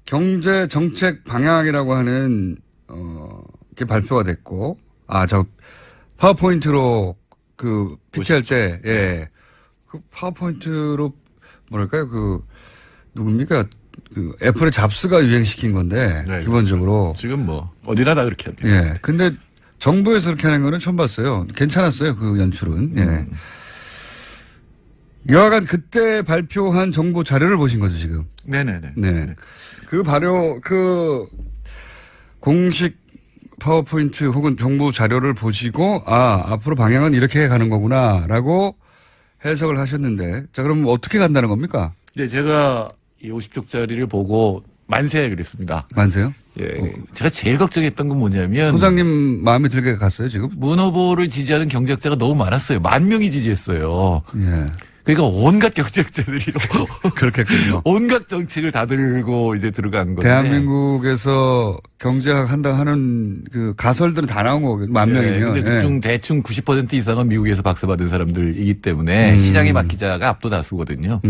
경제 정책 방향이라고 하는 게 발표가 됐고 저 파워포인트로 그 PT할 때 그 파워포인트로 뭐랄까요 누굽니까 그 애플의 잡스가 유행시킨 건데 네, 기본적으로 지금 뭐 어디나 다 그렇게 합니다. 예. 근데 정부에서 그렇게 하는 거는 처음 봤어요. 괜찮았어요. 그 연출은. 예. 여하간 그때 발표한 정부 자료를 보신 거죠, 지금. 네네네. 네. 그 공식 파워포인트 혹은 정부 자료를 보시고, 앞으로 방향은 이렇게 가는 거구나라고 해석을 하셨는데, 자, 그럼 어떻게 간다는 겁니까? 네, 제가 이 50쪽짜리를 보고 만세 그랬습니다. 만세요? 예. 제가 제일 걱정했던 건 뭐냐면. 소장님 마음에 들게 갔어요, 지금? 문 후보를 지지하는 경제학자가 너무 많았어요. 10,000명이 지지했어요. 예. 그러니까 온갖 경제학자들이 그렇겠군요. 온갖 정책을 다 들고 이제 들어간 건데. 대한민국에서 경제학 한다 하는 그 가설들은 다 나온 거거든요. 10,000명이면. 근데 대충 90% 이상은 미국에서 박사받은 사람들이기 때문에 시장에 맡기자가 압도 다수거든요.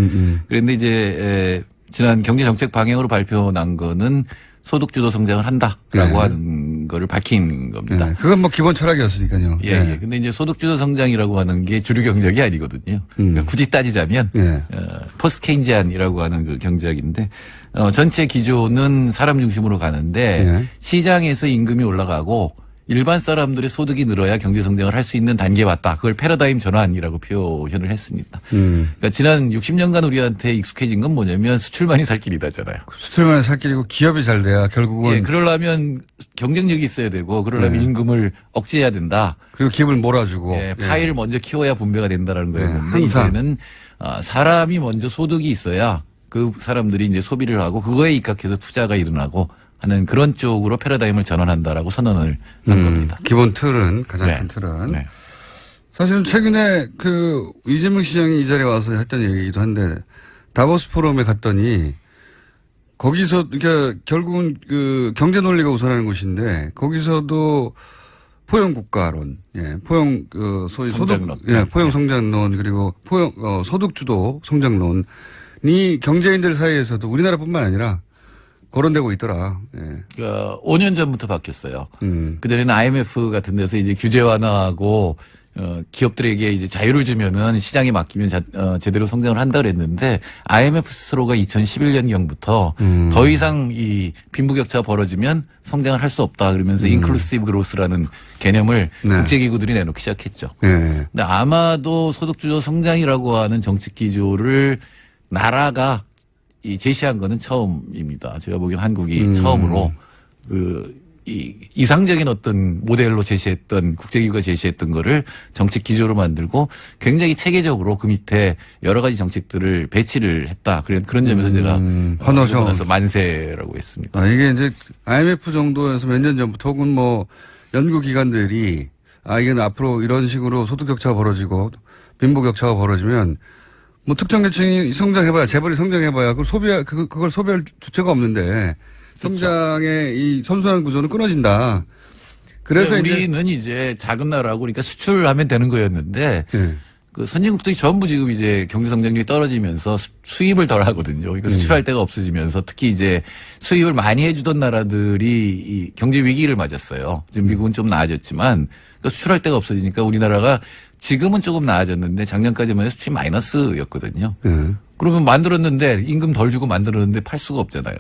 그런데 이제 지난 경제정책 방향으로 발표 난 거는 소득주도 성장을 한다라고 하는 거를 밝힌 겁니다. 그건 뭐 기본 철학이었으니까요. 예. 근데 이제 소득주도 성장이라고 하는 게 주류 경제학이 아니거든요. 그러니까 굳이 따지자면 포스트 케인지안이라고 하는 그 경제학인데 전체 기조는 사람 중심으로 가는데 시장에서 임금이 올라가고 일반 사람들의 소득이 늘어야 경제 성장을 할 수 있는 단계에 왔다. 그걸 패러다임 전환이라고 표현을 했습니다. 그러니까 지난 60년간 우리한테 익숙해진 건 뭐냐면 수출만이 살 길이다잖아요. 수출만이 살 길이고 기업이 잘 돼야 결국은. 예, 그러려면 경쟁력이 있어야 되고 그러려면 임금을 억제해야 된다. 그리고 기업을 몰아주고. 예, 파이를 먼저 키워야 분배가 된다라는 거였는데 항상. 이제는 사람이 먼저 소득이 있어야 그 사람들이 이제 소비를 하고 그거에 입각해서 투자가 일어나고 하는 그런 쪽으로 패러다임을 전환한다라고 선언을 한 겁니다. 기본 틀은 가장 큰 틀은. 네. 사실은 최근에 그 이재명 시장이 이 자리에 와서 했던 얘기이기도 한데 다보스 포럼에 갔더니 거기서 그러니까 결국은 그 경제 논리가 우선하는 곳인데 거기서도 포용 국가론, 포용 그 소위 성장론. 소득, 포용 성장론 그리고 포용 소득 주도 성장론이 경제인들 사이에서도 우리나라뿐만 아니라 거론되고 있더라. 그러니까 5년 전부터 바뀌었어요. 그전에는 IMF 같은 데서 이제 규제 완화하고 기업들에게 이제 자유를 주면은 시장에 맡기면 제대로 성장을 한다 그랬는데 IMF 스스로가 2011년경부터 더 이상 이 빈부격차가 벌어지면 성장을 할 수 없다 그러면서 인클루시브 그로스라는 개념을 국제기구들이 내놓기 시작했죠. 근데 아마도 소득주도 성장이라고 하는 정책 기조를 나라가 이 제시한 거는 처음입니다. 제가 보기엔 한국이 처음으로 이상적인 어떤 모델로 제시했던 국제기구가 제시했던 거를 정책 기조로 만들고 굉장히 체계적으로 그 밑에 여러 가지 정책들을 배치를 했다. 그런 점에서 제가 나서 만세라고 했습니다. 이게 이제 IMF 정도에서 몇 년 전부터 혹은 뭐 연구기관들이 이건 앞으로 이런 식으로 소득격차가 벌어지고 빈부격차가 벌어지면 뭐 특정 계층이 성장해봐야 재벌이 성장해봐야 그걸 소비할 주체가 없는데 성장의 이 선순환 구조는 끊어진다. 그래서 우리는 이제 작은 나라고 그러니까 수출하면 되는 거였는데 그 선진국들이 전부 지금 이제 경제 성장률이 떨어지면서 수입을 덜 하거든요. 그러니까 수출할 데가 없어지면서 특히 이제 수입을 많이 해주던 나라들이 이 경제 위기를 맞았어요. 지금 미국은 좀 나아졌지만 그러니까 수출할 데가 없어지니까 우리나라가 지금은 조금 나아졌는데 작년까지만 해도 수출이 마이너스였거든요. 그러면 만들었는데 임금 덜 주고 만들었는데 팔 수가 없잖아요.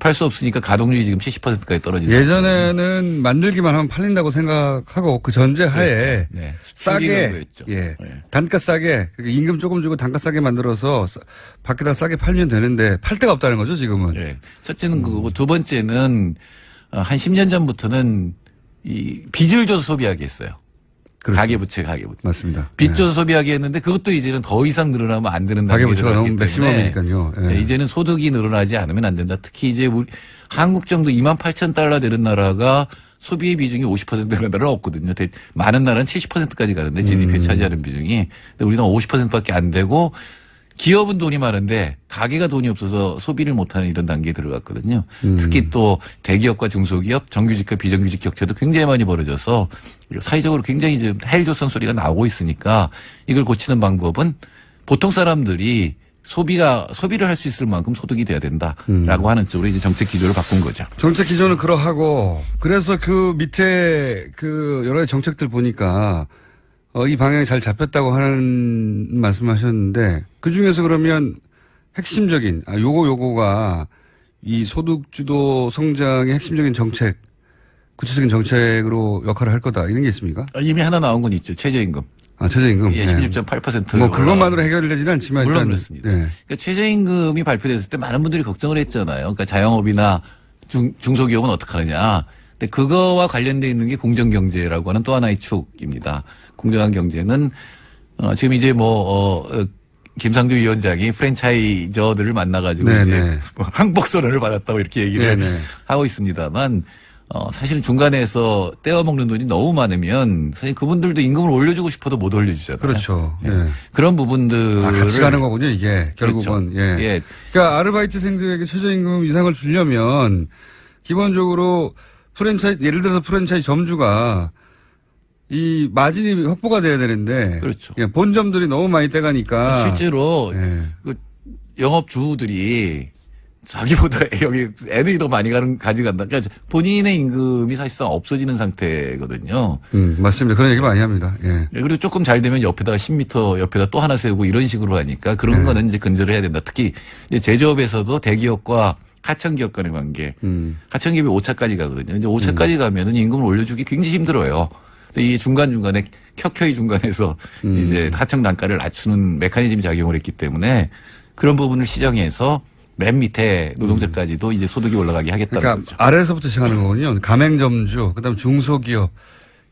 팔 수 없으니까 가동률이 지금 70%까지 떨어지죠. 예전에는 만들기만 하면 팔린다고 생각하고 그 전제하에 싸게 단가 싸게 임금 조금 주고 단가 싸게 만들어서 밖에다 싸게 팔면 되는데 팔 데가 없다는 거죠 지금은. 첫째는 그거고 두 번째는 한 10년 전부터는 이 빚을 줘서 소비하게 했어요. 그렇죠. 가계부채. 맞습니다. 빚 줘서 소비하게 했는데 그것도 이제는 더 이상 늘어나면 안 되는 가계부채가 너무 때문에 맥시멈이니까요. 이제는 소득이 늘어나지 않으면 안 된다. 특히 이제 한국 정도 28,000달러 되는 나라가 소비의 비중이 50% 되는 나라는 없거든요. 많은 나라는 70%까지 가는데 GDP에 차지하는 비중이. 근데 우리는 50%밖에 안 되고 기업은 돈이 많은데 가게가 돈이 없어서 소비를 못하는 이런 단계에 들어갔거든요. 특히 또 대기업과 중소기업, 정규직과 비정규직 격차도 굉장히 많이 벌어져서 사회적으로 굉장히 지금 헬조선 소리가 나오고 있으니까 이걸 고치는 방법은 보통 사람들이 소비를 할 수 있을 만큼 소득이 돼야 된다라고 하는 쪽으로 이제 정책 기조를 바꾼 거죠. 정책 기조는 그러하고 그래서 그 밑에 그 여러 가지 정책들 보니까 이 방향이 잘 잡혔다고 하는 말씀하셨는데 그 중에서 그러면 핵심적인 요거가 이 소득주도 성장의 핵심적인 정책, 구체적인 정책으로 역할을 할 거다 이런 게 있습니까? 이미 하나 나온 건 있죠. 최저임금. 최저임금. 예, 16.8%. 뭐 그것만으로 해결되지는 않지만 물론 일단 그렇습니다. 네. 그러니까 최저임금이 발표됐을 때 많은 분들이 걱정을 했잖아요. 그러니까 자영업이나 중소기업은 어떡하느냐. 근데 그거와 관련돼 있는 게 공정경제라고 하는 또 하나의 축입니다. 공정한 경제는 지금 이제 김상조 위원장이 프랜차이저들을 만나가지고 이제 뭐 항복 선언을 받았다고 이렇게 얘기를 하고 있습니다만 사실은 중간에서 떼어먹는 돈이 너무 많으면 사실 그분들도 임금을 올려주고 싶어도 못 올려주잖아요. 그렇죠. 예. 그런 부분들을 같이 가는 거군요, 이게. 결국은. 그렇죠. 예. 그러니까 아르바이트생들에게 최저임금 이상을 주려면 기본적으로 예를 들어서 프랜차이즈 점주가 이 마진이 확보가 돼야 되는데. 그렇죠. 예, 본점들이 너무 많이 떼가니까. 실제로 그 영업주들이 자기보다 여기 애들이 더 많이 가져간다. 그러니까 본인의 임금이 사실상 없어지는 상태거든요. 맞습니다. 그런 얘기 많이 합니다. 예. 그리고 조금 잘 되면 옆에다가 10m 옆에다 또 하나 세우고 이런 식으로 하니까 그런 거는 이제 근절을 해야 된다. 특히 이제 제조업에서도 대기업과 하청기업 간의 관계. 하청기업이 5차까지 가거든요. 이제 5차까지 가면은 임금을 올려주기 굉장히 힘들어요. 근데 이 중간중간에 켜켜이 중간에서 이제 하청 단가를 낮추는 메커니즘이 작용을 했기 때문에 그런 부분을 시정해서 맨 밑에 노동자까지도 이제 소득이 올라가게 하겠다는 그러니까 거죠. 아래에서부터 시작하는 거군요. 가맹점주, 그다음 중소기업.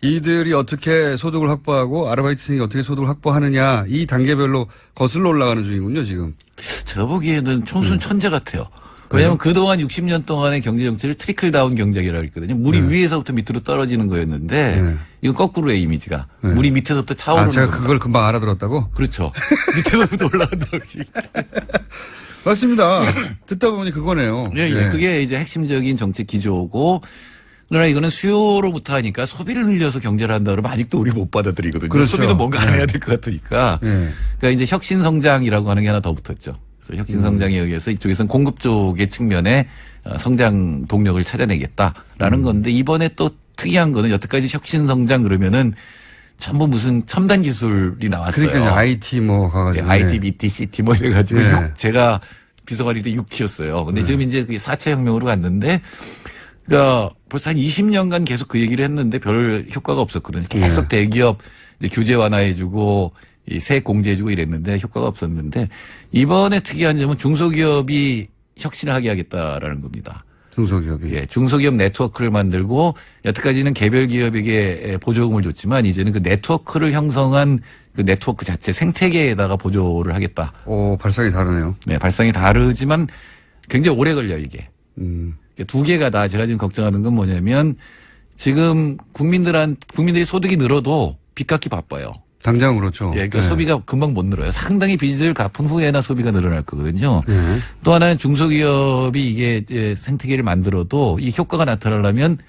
이들이 어떻게 소득을 확보하고 아르바이트생이 어떻게 소득을 확보하느냐 이 단계별로 거슬러 올라가는 중이군요, 지금. 제가 보기에는 총순 천재 같아요. 왜냐하면 그동안 60년 동안의 경제정책을 트리클 다운 경제라고 했거든요. 물이 위에서부터 밑으로 떨어지는 거였는데 이건 거꾸로의 이미지가. 물이 밑에서부터 차오르는 제가 겁니다. 그걸 금방 알아들었다고? 그렇죠. 밑에서부터 올라간다고. 맞습니다. 듣다 보니 그거네요. 예. 그게 이제 핵심적인 정책 기조고 그러나 이거는 수요로부터 하니까 소비를 늘려서 경제를 한다 그러면 아직도 우리 못 받아들이거든요. 그렇죠. 소비도 뭔가 안 해야 될 것 같으니까. 그러니까 이제 혁신성장이라고 하는 게 하나 더 붙었죠. 그래서 혁신성장에 의해서 이쪽에서는 공급 쪽의 측면에 성장 동력을 찾아내겠다라는 건데 이번에 또 특이한 거는 여태까지 혁신성장 그러면은 전부 무슨 첨단 기술이 나왔어요. 그러니까 IT 뭐 가가지고. IT, BT, CT 뭐 이래가지고 제가 비서관일 때 6T였어요. 근데 지금 이제 그게 4차 혁명으로 갔는데 그러니까 벌써 한 20년간 계속 그 얘기를 했는데 별 효과가 없었거든요. 계속 대기업 이제 규제 완화해주고 이 세액 공제해주고 이랬는데 효과가 없었는데 이번에 특이한 점은 중소기업이 혁신을 하게 하겠다라는 겁니다. 중소기업이. 예, 중소기업 네트워크를 만들고 여태까지는 개별 기업에게 보조금을 줬지만 이제는 그 네트워크를 형성한 그 네트워크 자체 생태계에다가 보조를 하겠다. 발상이 다르네요. 네, 발상이 다르지만 굉장히 오래 걸려 이게. 두 개가 다 제가 지금 걱정하는 건 뭐냐면 지금 국민들이 소득이 늘어도 빚 갚기 바빠요. 당장 그렇죠. 예, 그러니까 소비가 금방 못 늘어요. 상당히 빚을 갚은 후에나 소비가 늘어날 거거든요. 또 하나는 중소기업이 이게 이제 생태계를 만들어도 이 효과가 나타나려면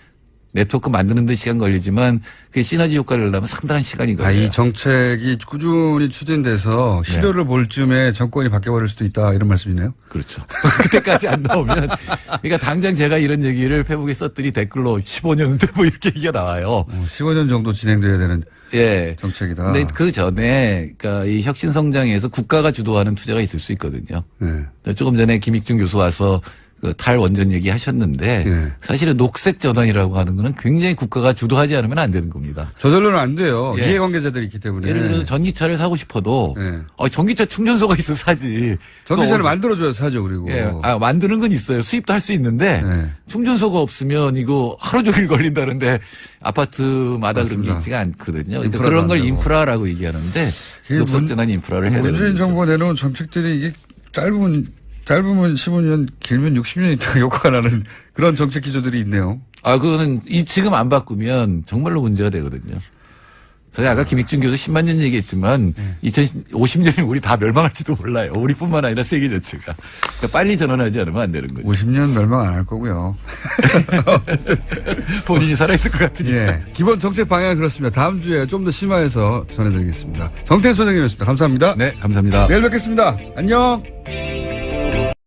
네트워크 만드는 데 시간 걸리지만 그 시너지 효과를 내려면 상당한 시간이 걸려요. 이 정책이 꾸준히 추진돼서 실효를 볼 쯤에 정권이 바뀌어버릴 수도 있다 이런 말씀이네요. 그렇죠. 그때까지 안 나오면 그러니까 당장 제가 이런 얘기를 페북에 썼더니 댓글로 15년 돼 뭐 이렇게 얘기가 나와요. 15년 정도 진행돼야 되는 정책이다. 근데 그 전에 그러니까 이 혁신 성장에서 국가가 주도하는 투자가 있을 수 있거든요. 조금 전에 김익중 교수 와서 그 탈원전 얘기하셨는데 사실은 녹색 전환이라고 하는 거는 굉장히 국가가 주도하지 않으면 안 되는 겁니다. 저절로는 안 돼요. 이해관계자들이 있기 때문에. 예를 들어서 전기차를 사고 싶어도 전기차 충전소가 있어 사지. 전기차를 만들어줘야 사죠. 그리고. 만드는 건 있어요. 수입도 할 수 있는데 충전소가 없으면 이거 하루 종일 걸린다는데 아파트마다 그런 게 있지가 않거든요. 그러니까 그런 걸 인프라라고 얘기하는데 녹색 전환 인프라를 해야 되는 거죠. 문재인 정부가 내놓은 정책들이 이게 짧으면 15년, 길면 60년이 다 효과가 나는 그런 정책 기조들이 있네요. 그거는 지금 안 바꾸면 정말로 문제가 되거든요. 저희 아까 김익준 교수 10만 년 얘기했지만 2050년이면 우리 다 멸망할지도 몰라요. 우리뿐만 아니라 세계 전체가. 그러니까 빨리 전환하지 않으면 안 되는 거죠. 50년 멸망 안 할 거고요. 본인이 살아있을 것 같으니까. 예. 기본 정책 방향은 그렇습니다. 다음 주에 좀 더 심화해서 전해드리겠습니다. 정태인 소장님이었습니다. 감사합니다. 네, 감사합니다. 내일 뵙겠습니다. 안녕.